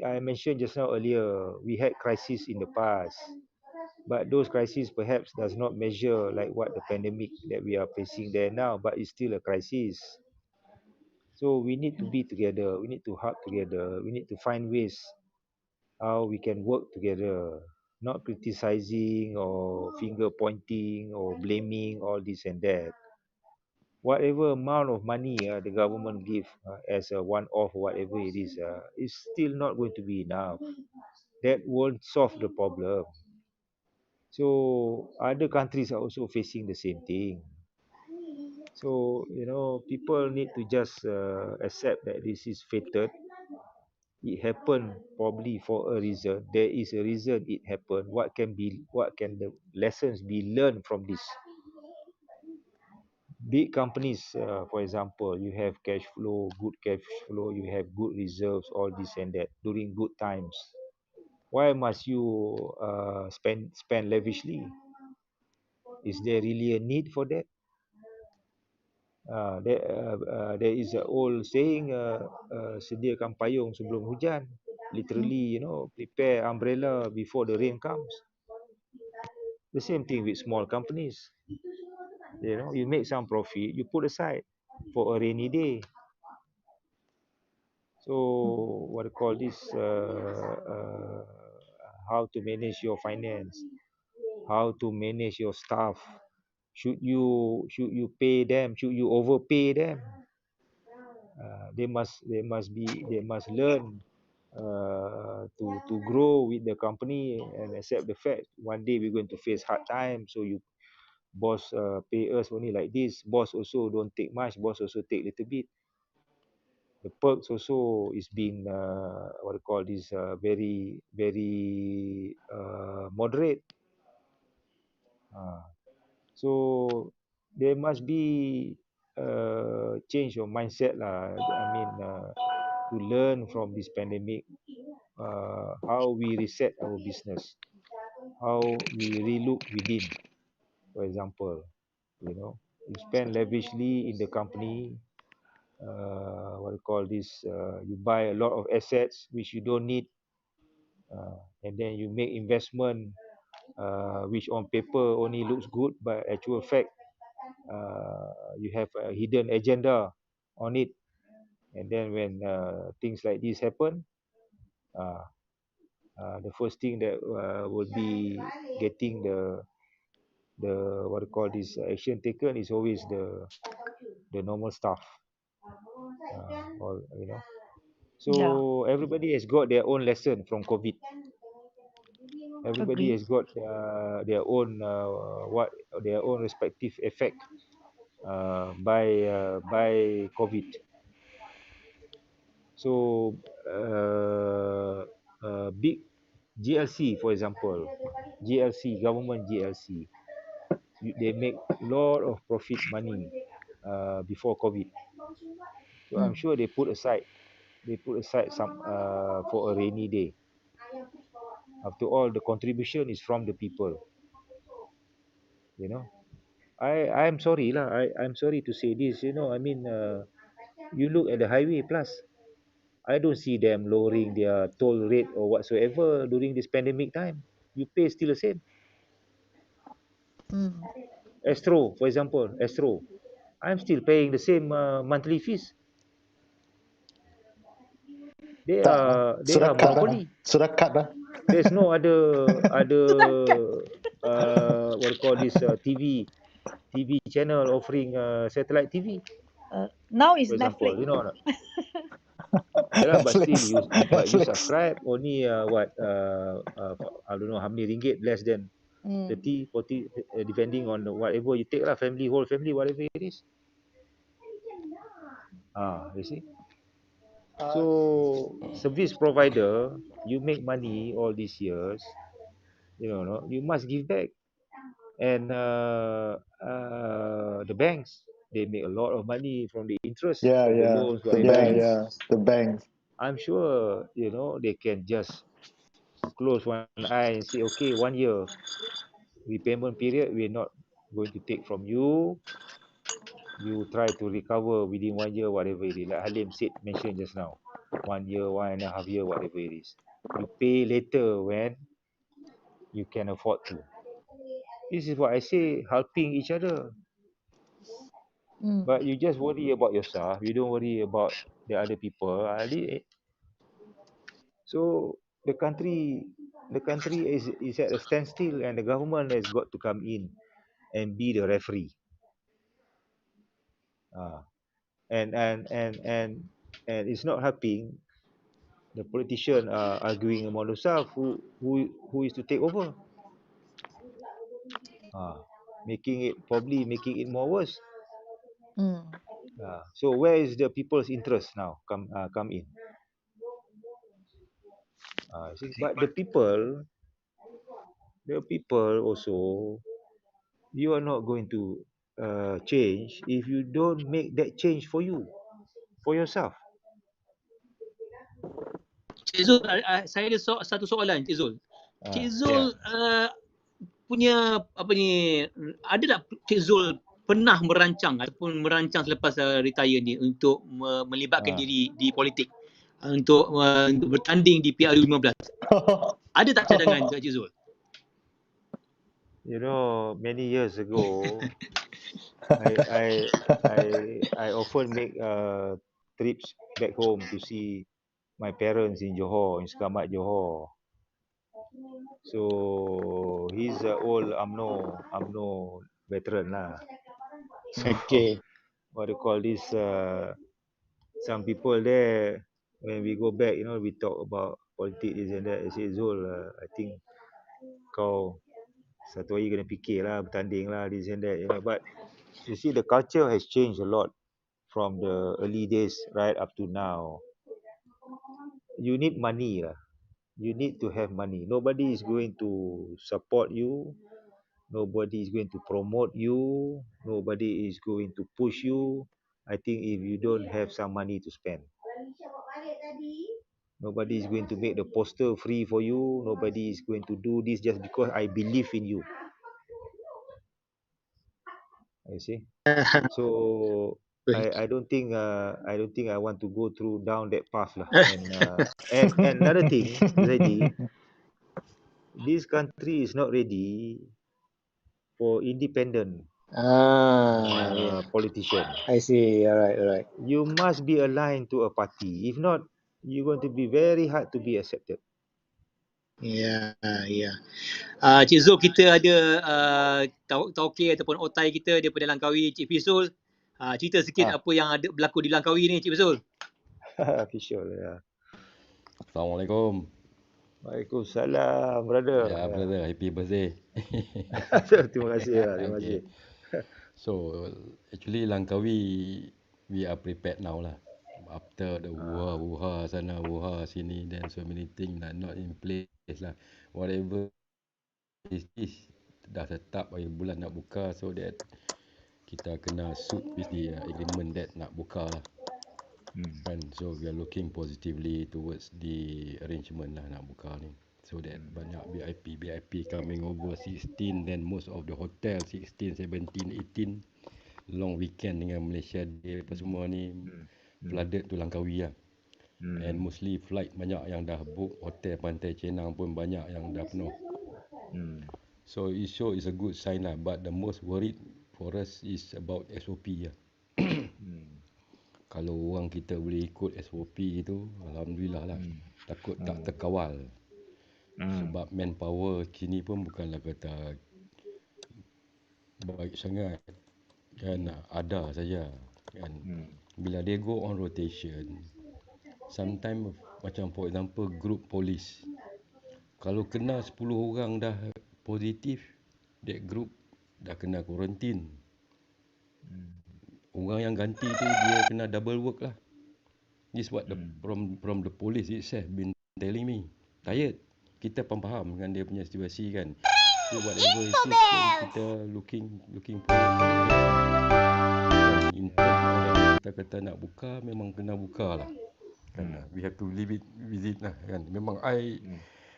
I mentioned just now earlier, we had crises in the past, but those crises perhaps does not measure like what the pandemic that we are facing there now, but it's still a crisis. So we need to be together, we need to hug together, we need to find ways how we can work together, not criticizing or finger pointing or blaming all this and that. Whatever amount of money the government give as a one-off, whatever it is still not going to be enough. That won't solve the problem. So other countries are also facing the same thing. So people need to just accept that this is fated. It happened probably for a reason. There is a reason it happened. What can the lessons be learned from this? Big companies, for example, you have cash flow, good cash flow, you have good reserves, all this and that during good times. Why must you spend lavishly? Is there really a need for that? There is an old saying, sediakan payung sebelum hujan. Literally, prepare umbrella before the rain comes. The same thing with small companies. You make some profit, you put aside for a rainy day. So what I call this, how to manage your finance, how to manage your staff. Should you pay them? Should you overpay them? They must learn to grow with the company and accept the fact one day we're going to face hard times. So boss pay us only like this. Boss also don't take much. Boss also take little bit. The perks also is being very, very moderate. So there must be change of mindset lah. I mean, to learn from this pandemic, how we reset our business, how we relook within. For example, you spend lavishly in the company. You buy a lot of assets which you don't need, and then you make investment which on paper only looks good, but actual fact you have a hidden agenda on it. And then when things like this happen, the first thing that would be getting the action taken is always the normal staff. So everybody has got their own lesson from COVID. Everybody has got their own respective effect by COVID. So big GLC, for example, government GLC, they make a lot of profit money before COVID. So I'm sure they put aside some for a rainy day. After all, the contribution is from the people. I'm sorry lah. I'm sorry to say this. I mean, you look at the highway plus. I don't see them lowering their toll rate or whatsoever during this pandemic time. You pay still the same. Astro, for example, I'm still paying the same monthly fees. They are monopoly.
Sudah cut lah.
There's no other TV channel offering satellite TV.
Now is
for example,
Netflix.
you know or not? Yeah, but still you subscribe only I don't know how many ringgit, less than 30, 40, depending on whatever you take lah, whole family, whatever it is. You see. So service provider, you make money all these years, you must give back. And the banks, they make a lot of money from the interest from the loans, whatever.
The banks.
I'm sure, they can just close one eye and say, okay, 1 year repayment period, we're not going to take from you. You try to recover within 1 year, whatever it is. Like Halim mentioned just now, 1 year, 1.5 year, whatever it is. You pay later when you can afford to. This is what I say, helping each other. But you just worry about yourself. You don't worry about the other people. So the country is at a standstill, and the government has got to come in and be the referee. And it's not helping. The politicians are arguing among themselves who is to take over. Making it more worse. So where is the people's interest now come in? But the people also, you are not going to change if you don't make that change for yourself.
Cik Zul, saya ada satu soalan, Cik Zul. Cik Zul punya ada tak Cik Zul pernah merancang selepas retire ni untuk melibatkan diri di politik, untuk bertanding di PRU15? Ada tak cadangan Cik Zul?
Many years ago, I often make trips back home to see my parents in Johor, in Sekamat, Johor. So he's an old UMNO veteran lah. Okay. What do you call this? Some people there, when we go back, we talk about politics, this and that. I say, Zul, I think kau satu hari kena fikir lah, bertanding lah, this and that. But you see, the culture has changed a lot from the early days right up to now. You need money lah. You need to have money. Nobody is going to support you. Nobody is going to promote you. Nobody is going to push you. I think if you don't have some money to spend. Nobody is going to make the poster free for you. Nobody is going to do this just because I believe in you. You see? So I don't think I want to go through down that path lah. And another thing, Uzaidi, this country is not ready for independent politician.
I see. All right.
You must be aligned to a party. If not, you're going to be very hard to be accepted.
Ya. Cik Zul, kita ada tauke ataupun otai kita daripada Langkawi, Cik Fisul. Cerita sikit apa yang ada berlaku di Langkawi ni, Cik Fisul.
Fisul, ya.
Assalamualaikum.
Waalaikumsalam, brother.
Ya, brother, happy birthday.
Terima kasih.
So, actually Langkawi, we are prepared now lah. After the wuha sana, wuha sini, then so many things not in place lah. Whatever is dah tetap akhir bulan nak buka, so that kita kena suit with the agreement that nak buka lah. And so we are looking positively towards the arrangement lah nak buka ni. So that banyak VIP coming over 16, then most of the hotel 16, 17, 18 long weekend dengan Malaysia Day apa semua ni flooded to Langkawi lah. And mostly flight banyak yang dah book, hotel Pantai Cenang pun banyak yang dah penuh. So it show is a good sign lah, but the most worried for us is about SOP lah. Kalau orang kita boleh ikut SOP tu, alhamdulillah lah. Takut tak terkawal. Sebab manpower sini pun bukanlah kata baik sangat, kan, ada saja kan. Bila dia go on rotation, sometimes macam for example group polis, kalau kena 10 orang dah positif, that group dah kena quarantine. Orang yang ganti tu dia kena double work lah. This what the from the police itself been telling me. Tired. Kita faham dengan dia punya situasi kan. So whatever it is, kita looking forward to it. In terms of kita kata nak buka, memang kena buka lah. Kan, we have to leave it with it lah kan. Memang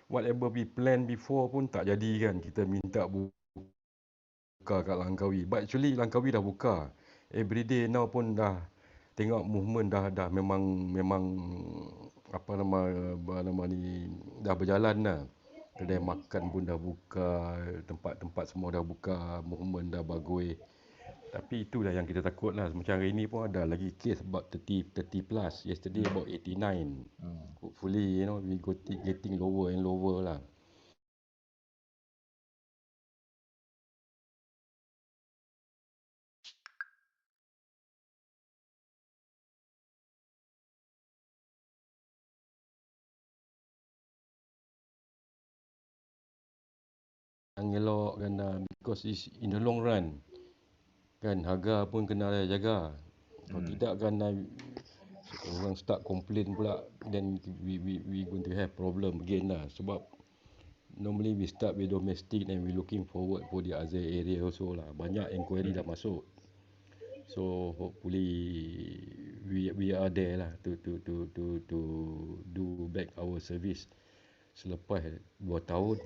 whatever we plan before pun tak jadi kan. Kita minta buka kat Langkawi. But actually Langkawi dah buka. Everyday now pun dah tengok movement dah memang apa nama ni dah berjalan lah. Kedai makan pun dah buka, tempat-tempat semua dah buka, movement dah bagui. Tapi itulah yang kita takut lah. Macam hari ni pun ada lagi case about 30 plus. Yesterday about 89. Hopefully, we getting lower and lower lah. Yang elok kan, because it's in the long run. Kan, harga pun kena jaga. Kalau tidak kan orang start complain pula, then we going to have problem again lah. Sebab normally we start with domestic and we looking forward for the other area also lah. Banyak inquiry dah masuk. So hopefully we are there lah to do back our service. Selepas 2 tahun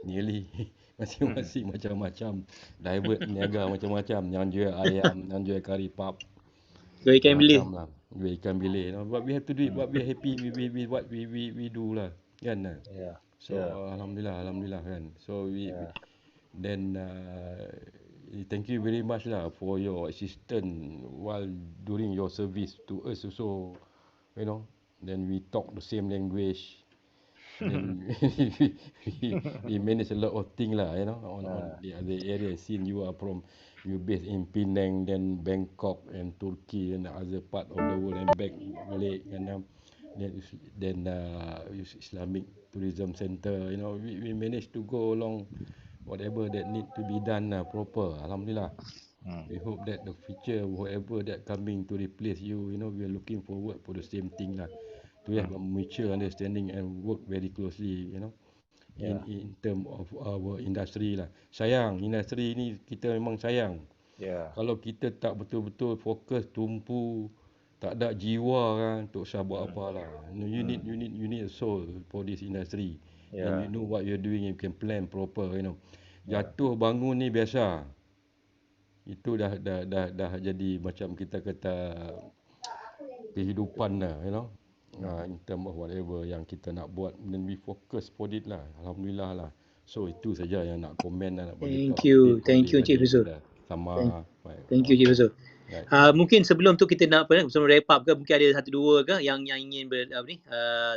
nearly masing-masing macam-macam, divert niaga macam-macam, yang jual ayam, yang jual kari pap,
jual ikan bilis
lah. Jual ikan bilis, but we have to do it what we are happy with what we do lah kan. So alhamdulillah kan. So then thank you very much lah for your assistance while during your service to us also, then we talk the same language. Then we manage a lot of things lah, on the other area. Since you based in Penang, then Bangkok and Turkey and other part of the world and back balik, and then Islamic Tourism Center, we managed to go along whatever that need to be done proper. Alhamdulillah. We hope that the future, whoever that coming to replace you, we are looking forward for the same thing lah. To have a mutual understanding and work very closely, in term of our industry lah. Sayang, industri ni kita memang sayang. Kalau kita tak betul-betul fokus, tumpu, tak ada jiwa kan, tak usah buat apa lah. You need a soul for this industry. And you know what you're doing, you can plan proper, Jatuh bangun ni biasa. Itu dah jadi macam kita kata kehidupan lah, in term of whatever yang kita nak buat, then we focus for it lah. Alhamdulillah lah. So itu saja yang nak komen lah, nak bagi tahu.
Thank you Encik Fizul.
Sama.
Thank you Encik Fizul. Mungkin sebelum tu kita nak sebelum wrap up ke, mungkin ada 1-2 ke yang ingin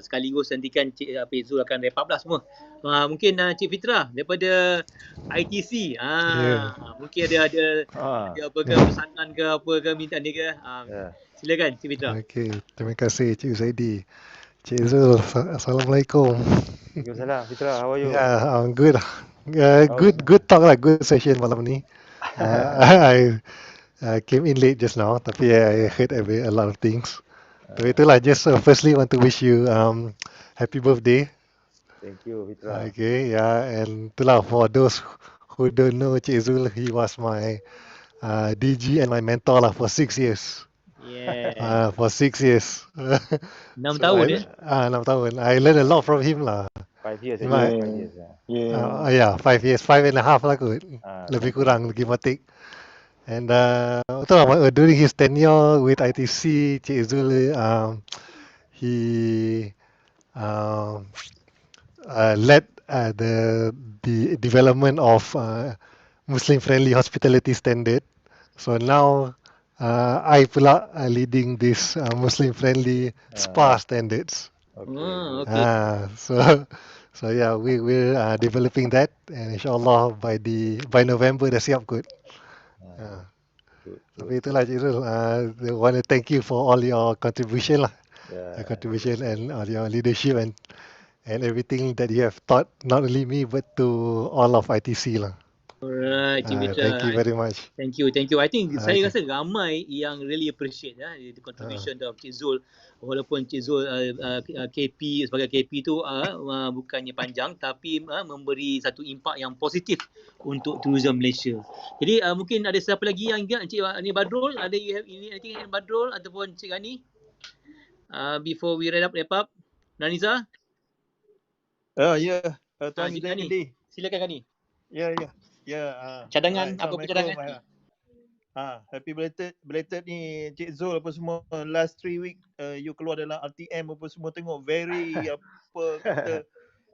sekaligus nantikan Cik Fizul akan wrap up lah semua. Mungkin Cik Fitra daripada ITC, mungkin ada apa ke pesanan ke apa ke, minta dia ke, silakan Cik Fitra.
Okey, terima kasih Cik Uzaidi. Cik Zul, Assalamualaikum.
Waalaikumsalam. Fitra, how are you?
Yeah, I'm good. Good talk lah, good session malam ni. I came in late just now, tapi I heard a lot of things. So itulah, just firstly want to wish you happy birthday.
Thank you, Fitra.
Okay, and itulah for those who don't know Cik Zul, he was my DG and my mentor lah for 6 years. For 6 years.
6 tahun ya?
6 tahun. I learned a lot from him lah.
5 years. 5
years, 5.5 lah kot. Lebih kurang, give or take. And during his tenure with ITC, Cik Zul, he led the development of Muslim-friendly hospitality standard. So now I pula leading this Muslim-friendly spa standards. So yeah, we're developing that, and insyaAllah by November dah siap kot. Tapi itulah Cik Zul, I want to thank you for all your contribution lah. Contribution and all your leadership and everything that you have taught, not only me but to all of ITC lah.
Alright, Cik Peter.
Thank you very much.
Thank you. I think saya
Okay.
rasa ramai yang really appreciate the contribution of Cik Zul. Walaupun Cik Zul KP sebagai KP tu bukannya panjang tapi memberi satu impak yang positif untuk tourism Malaysia. Jadi mungkin ada siapa lagi yang ingat Cik ni Badrul, ada you have anything in Badrul ataupun Cik Gani? Before we wrap up. Naniza?
Ya, Tuan
Cik Gani.
Uzaidi.
Silakan Gani.
Ya.
Cadangan, apa cadangan?
Happy belated ni Cik Zul apa semua. Last 3 week you keluar dalam RTM apa semua, tengok very apa kata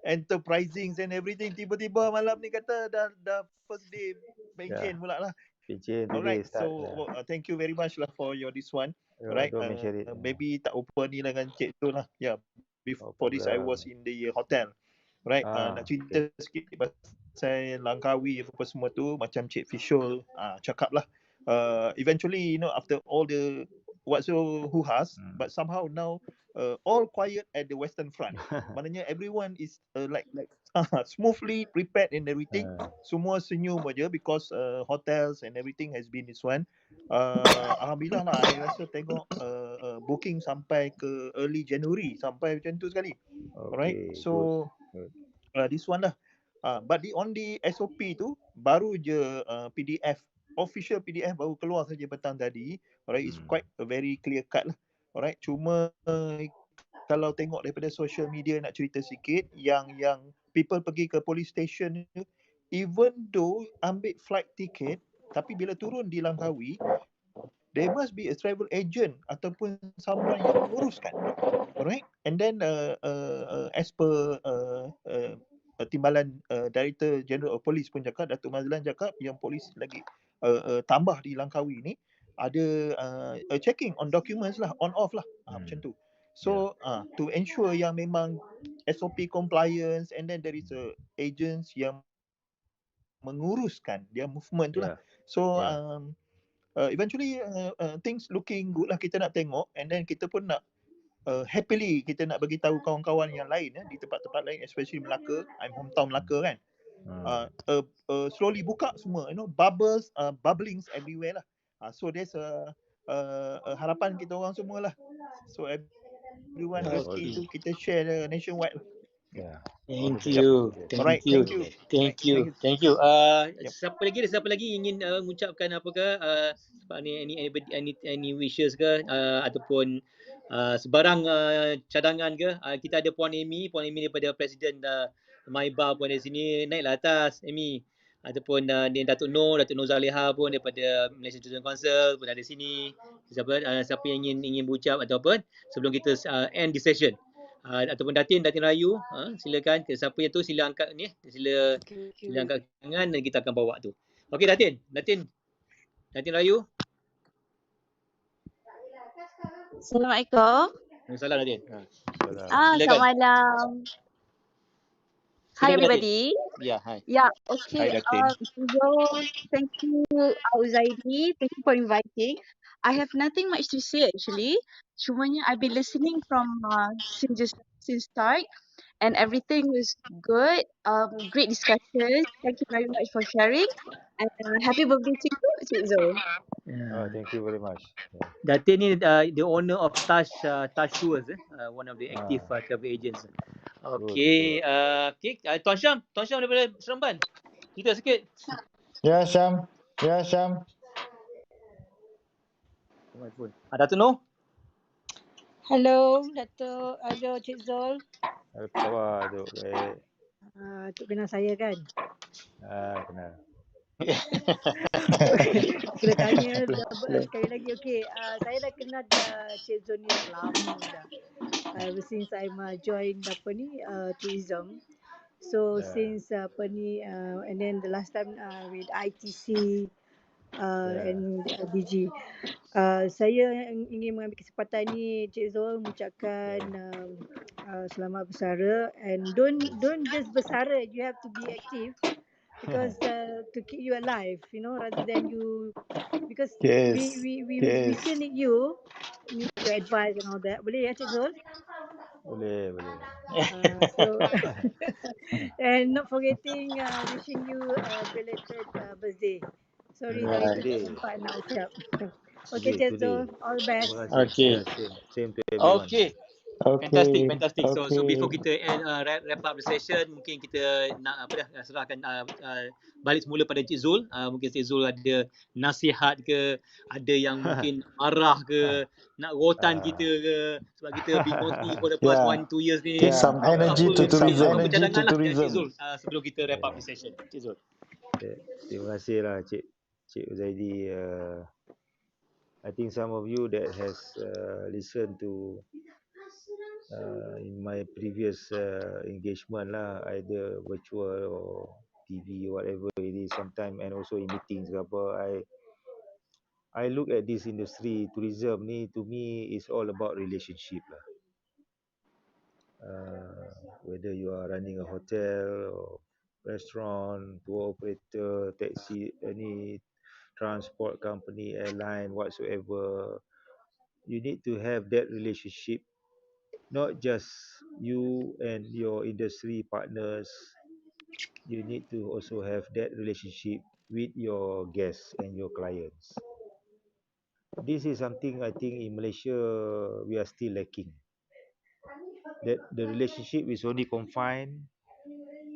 enterprising and everything. Tiba-tiba malam ni kata dah first day pencen pula lah.
Pencen
Alright,
start.
so thank you very much lah for your this one. Alright, maybe tak lupa ni dengan Cik Zul lah. Before this I was in the hotel. Right, nak cerita sikit pasal Langkawi apa semua tu, macam Cik Fishul cakap lah. Eventually, after all the what's so hoo-has, but somehow now all quiet at the Western Front. Maknanya everyone is like smoothly prepared and everything. Semua senyum aja because hotels and everything has been this one. Alhamdulillah lah, I rasa tengok booking sampai ke early January, sampai macam tu sekali. Alright, so this one lah. But on the SOP tu baru je PDF, official PDF baru keluar saja petang tadi. Alright, it's quite a very clear cut lah. Alright, cuma kalau tengok daripada social media, nak cerita sikit, yang people pergi ke police station, even though ambil flight ticket, tapi bila turun di Langkawi, there must be a travel agent ataupun someone yang menguruskan. Alright, and then as per timbalan Director General of Police pun cakap, Datuk Mazlan cakap yang polis lagi tambah di Langkawi ni ada checking on documents lah, on off lah, macam tu. So to ensure yang memang SOP compliance, and then there is a agents yang menguruskan dia movement tu lah. So eventually things looking good lah, kita nak tengok, and then kita pun nak happily kita nak bagi tahu kawan-kawan yang lain di tempat-tempat lain, especially Melaka. I'm hometown Melaka kan. Slowly buka semua, bubbles, bubblings everywhere lah. So there's a harapan kita orang semua lah. So everyone rezeki tu kita share nationwide lah.
Thank you.
Alright, thank you.
Siapa lagi ingin mengucapkan apakah any wishes ke ataupun sebarang cadangan ke? Kita ada Puan Amy daripada Presiden Maiba pun ada sini. Naiklah atas Amy. Ataupun Datuk Nur Zaliha pun daripada Malaysian Tourism Council pun ada sini. Siapa yang ingin berucap atau apa sebelum kita end the session. Ataupun Datin Rayu, silakan. Siapa yang tu sila angkat ni, sila angkat tangan dan kita akan bawa tu. Okey Datin Rayu.
Assalamualaikum.
Salam Datin.
Selamat malam. Hi everybody.
Hi.
Okay.
Hi, Datin.
So thank you Uzaidi, thank you for inviting. I have nothing much to say actually. Cumanya I've been listening from since start and everything was good. Great discussion. Thank you very much for sharing. And happy birthday to you, Cik Zul.
Thank you very much.
Datin ni the owner of Tash Tours, one of the active travel agents. Okay, Tuan Syam daripada Seremban. Cerita sikit.
Ya Syam.
Datuk Noh.
Hello, Datuk. Hello, Cik Zul.
Apa khabar, Duk? Baik.
Tuk kenal saya kan?
Kenal.
Kena tanya sekali lagi. Okay, saya dah kenal Cik Zul ni lama dah. Ever since I join tourism. So since and then the last time with ITC and DG. Saya ingin mengambil kesempatan ni, Cik Zul, mengucapkan selamat bersara, and don't just bersara, you have to be active because to keep you alive, rather than you, because we still need you, your advice and all that. Boleh ya Cik Zul?
Boleh.
So and not forgetting wishing you a belated birthday. Sorry hari tu tak sempat nak ucap. Okay, Cik Zul, all the best.
Terima kasih. Yeah, same to everyone.
Okay. Fantastic. So before kita end wrap up the session, mungkin kita nak serahkan balik semula pada Cik Zul. Mungkin Cik Zul ada nasihat ke, ada yang mungkin marah ke, nak rotan kita ke, sebab kita been naughty for the past 1-2 years ni.
Give some energy to tourism.
Apa cadangan lah Cik Zul sebelum kita wrap up the session. Cik Zul.
Terima kasih lah Cik Uzaidi. I think some of you that has listened to in my previous engagement lah, either virtual or TV, whatever it is, sometime, and also in meetings ke apa, I look at this industry, tourism ni, to me is all about relationship lah. Whether you are running a hotel or restaurant, tour operator, taxi, any transport company, airline, whatsoever, you need to have that relationship. Not just you and your industry partners, you need to also have that relationship with your guests and your clients. This is something I think in Malaysia we are still lacking. That the relationship is only confined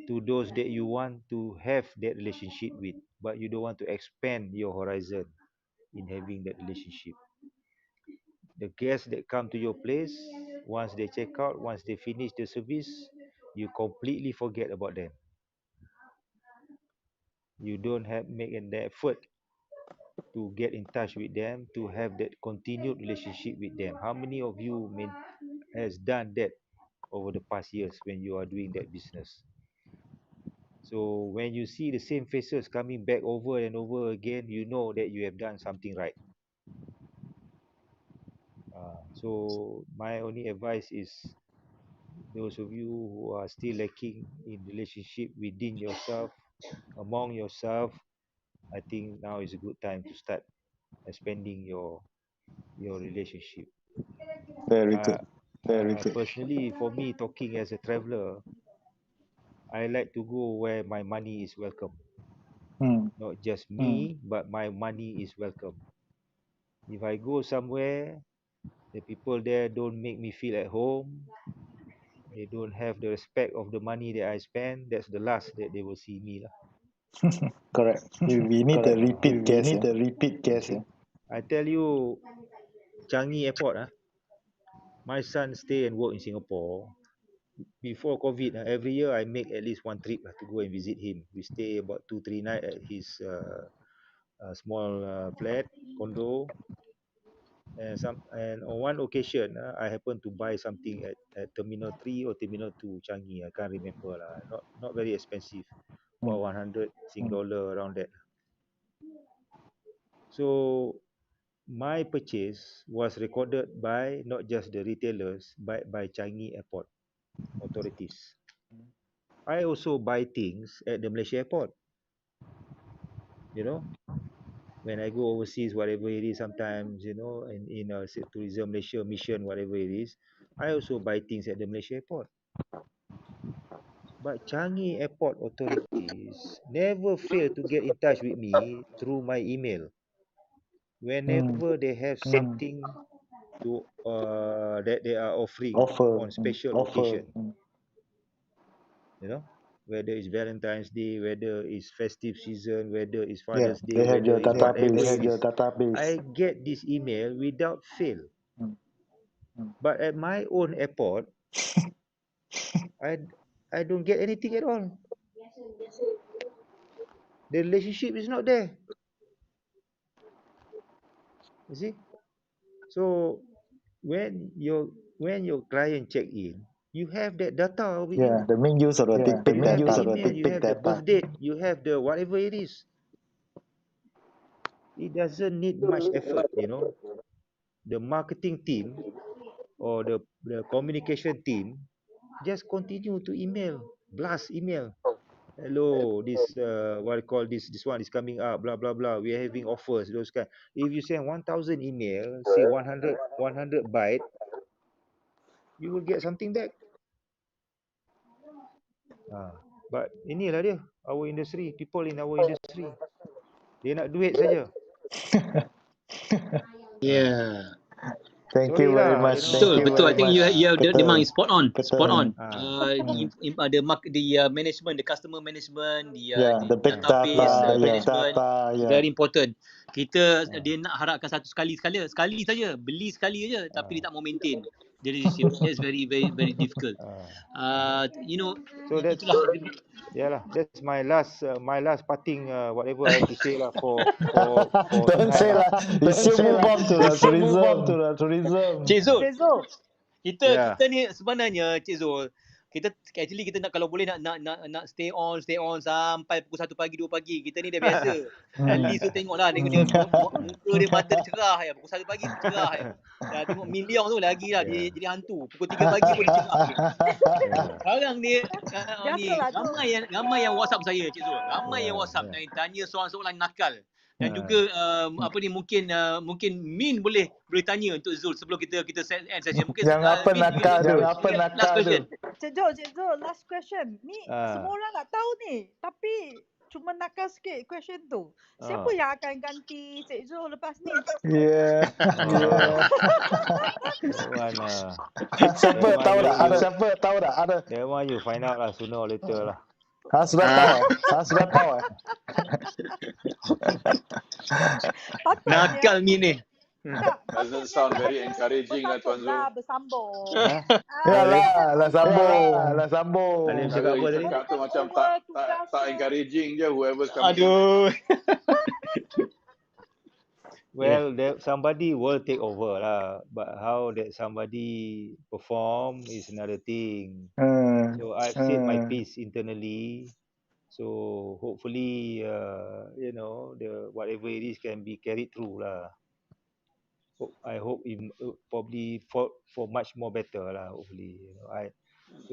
to those that you want to have that relationship with, but you don't want to expand your horizon in having that relationship. The guests that come to your place, once they check out, once they finish the service, you completely forget about them. You don't make an effort to get in touch with them, to have that continued relationship with them. How many of you has done that over the past years when you are doing that business? So when you see the same faces coming back over and over again, you know that you have done something right. So my only advice is, those of you who are still lacking in relationship within yourself, among yourself, I think now is a good time to start expanding your relationship.
Very good.
Personally, for me, talking as a traveler, I like to go where my money is welcome. Not just me, but my money is welcome. If I go somewhere, the people there don't make me feel at home, they don't have the respect of the money that I spend, that's the last that they will see me lah.
Correct. We need a repeat guest.
I tell you, Changi Airport, my son stay and work in Singapore. Before COVID, every year I make at least one trip to go and visit him. We stay about 2-3 nights at his small flat, condo. And on one occasion, I happened to buy something at Terminal 3 or Terminal 2, Changi. I can't remember lah. Not very expensive, about 100 Sing dollar around that. So my purchase was recorded by not just the retailers, but by Changi Airport authorities. I also buy things at the Malaysia Airport. You know, when I go overseas, whatever it is, sometimes, you know, in Tourism Malaysia mission, whatever it is, I also buy things at the Malaysia Airport. But Changi Airport authorities never fail to get in touch with me through my email. Whenever they have something to that they are offering on special occasion, you know, whether it's Valentine's Day, whether it's festive season, whether it's Father's Day,
They have your
whether it's whatever it is,
database.
I get this email without fail. But at my own airport, I don't get anything at all. The relationship is not there. You see? So when your client check in, you have that data with you.
The main use of the
You have the email, you
big
have the
data.
birth date, you have the whatever it is. It doesn't need much effort, you know. The marketing team or the communication team just continue to blast email. Hello, this what I call this one is coming up, blah blah blah. We are having offers, those kind. If you send 1,000 email, say 100 byte, you will get something back. But inilah dia, our industry, people in our industry, dia nak duit saja.
Yeah.
Thank you very much.
Betul. I think you have memang spot on. The management, the customer management, the
big
database management,
data,
very important. Kita dia nak harapkan sekali saja, beli sekali saja, tapi dia tak mau maintain. Jadi that's very very very difficult.
So that's my last parting whatever I have to say lah for
don't say lah. You still move on to the tourism.
Cik Zul. Kita ni sebenarnya Cik Zul, kita nak kalau boleh nak stay on sampai pukul 1 pagi 2 pagi. Kita ni dah biasa. At least tu tengoklah dia muka dia mata dia cerah ya. Pukul 1 pagi cerah ya. Dah tengok Miliong tu lagi lah dia jadi hantu. Pukul 3 pagi pun dia cerah. Sekarang dia ni ramai yang WhatsApp saya Cik Zul. Ramai yang WhatsApp dan tanya soalan-soalan nakal. Dan juga mungkin Min boleh tanya untuk Zul sebelum kita end session. Mungkin
apa nakal tu?
Last question.
Cik Zul, last question. Ni semua orang nak tahu ni, tapi cuma nakal sikit question tu. Siapa yang akan ganti Cik Zul lepas ni?
Siapa tahu tak? Ada.
Memang you find out lah sooner or later lah.
Sudah tahu.
Nakal Min ni.
Doesn't sound very encouraging lah Tuan Zul.
Bersambung.
Yalah, sambung.
Alim cakap apa tadi?
Cakap tu macam tak encouraging je whoever's coming.
Aduh.
Well, somebody will take over lah. But how that somebody perform is another thing. So I've said my piece internally. So hopefully, the whatever it is can be carried through lah. I hope probably for much more better lah. Hopefully,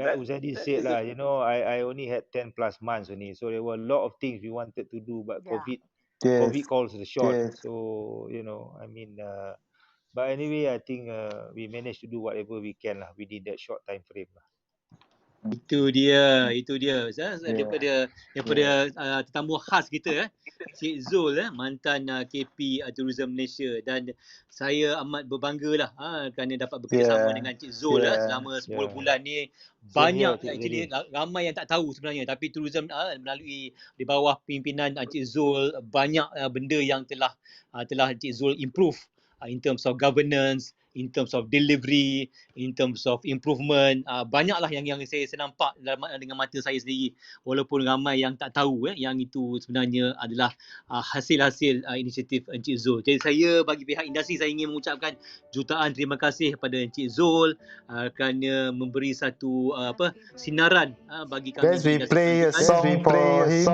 like Uzaidi said lah. I only had 10 plus months only, so there were a lot of things we wanted to do, but COVID calls the shot. So but anyway, I think we managed to do whatever we can lah within that short time frame lah.
Itu dia. Daripada tetamu khas kita Cik Zul mantan KP Tourism Malaysia, dan saya amat berbangga lah kerana dapat bekerjasama dengan Cik Zul selama 10 bulan ni. Banyak actually ramai yang tak tahu sebenarnya, tapi tourism melalui di bawah pimpinan Cik Zul banyak benda yang telah Cik Zul improve in terms of governance, in terms of delivery, in terms of improvement. Banyaklah yang saya nampak dengan mata saya sendiri, walaupun ramai yang tak tahu yang itu sebenarnya adalah hasil-hasil inisiatif Encik Zul. Jadi saya bagi pihak industri, saya ingin mengucapkan jutaan terima kasih kepada Encik Zul kerana memberi satu sinaran bagi kami.
Yes, we play a song for him.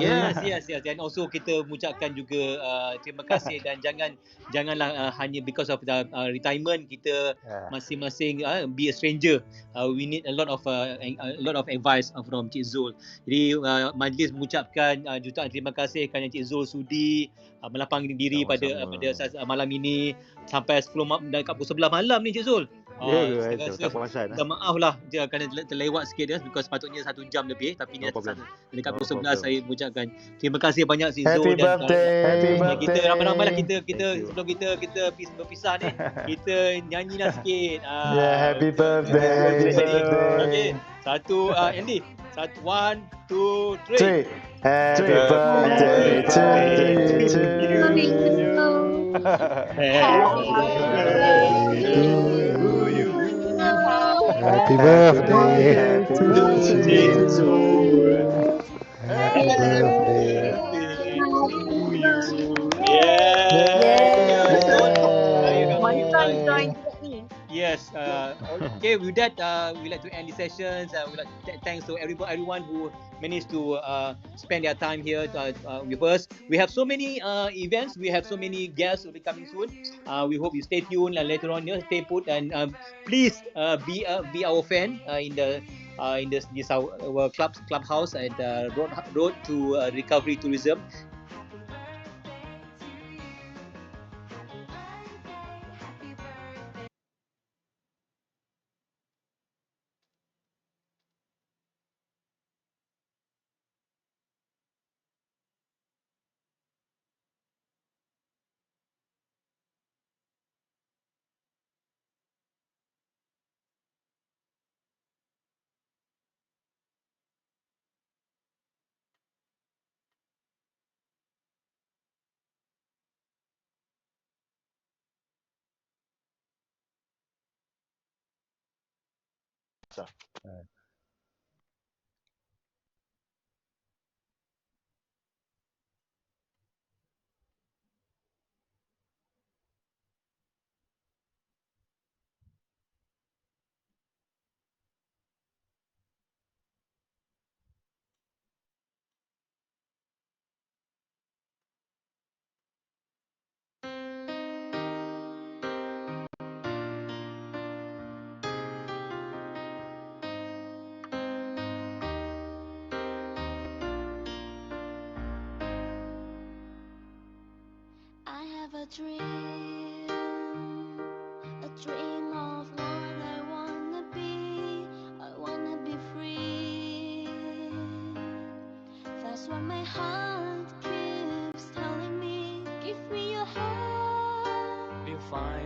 Yes. Dan also kita mengucapkan juga terima kasih, dan janganlah hanya because of the retirement kita masing-masing be a stranger. We need a lot of advice from Cik Zul. Jadi majlis mengucapkan jutaan terima kasih kerana Cik Zul sudi melapangkan diri pada malam ini sampai 10 dekat pukul 11 malam ni Cik Zul.
Tak perasan.
Maaf lah kerana terlewat sikit because sepatutnya 1 jam lebih, tapi ni dekat pukul 11. Saya mengucapkan terima kasih banyak Cik Zul.
Happy birthday.
Kita ramai-ramai lah kita sebelum kita berpisah ni, kita nyanyilah sikit.
Happy birthday.
Okay, satu Andy. 1, 2, 3.
Happy birthday to you. Happy birthday to you. Happy birthday to you.
Yes. Okay, with that, we'd like to end the sessions. We'd like to thanks to everyone who managed to spend their time here with us. We have so many events. We have so many guests will be coming soon. We hope you stay tuned and later on, stay put, and please be our fan in this our clubhouse and road to recovery tourism.
lah.
I have a dream of what I wanna be. I wanna be free. That's what my heart keeps telling me. Give me your heart.
We'll find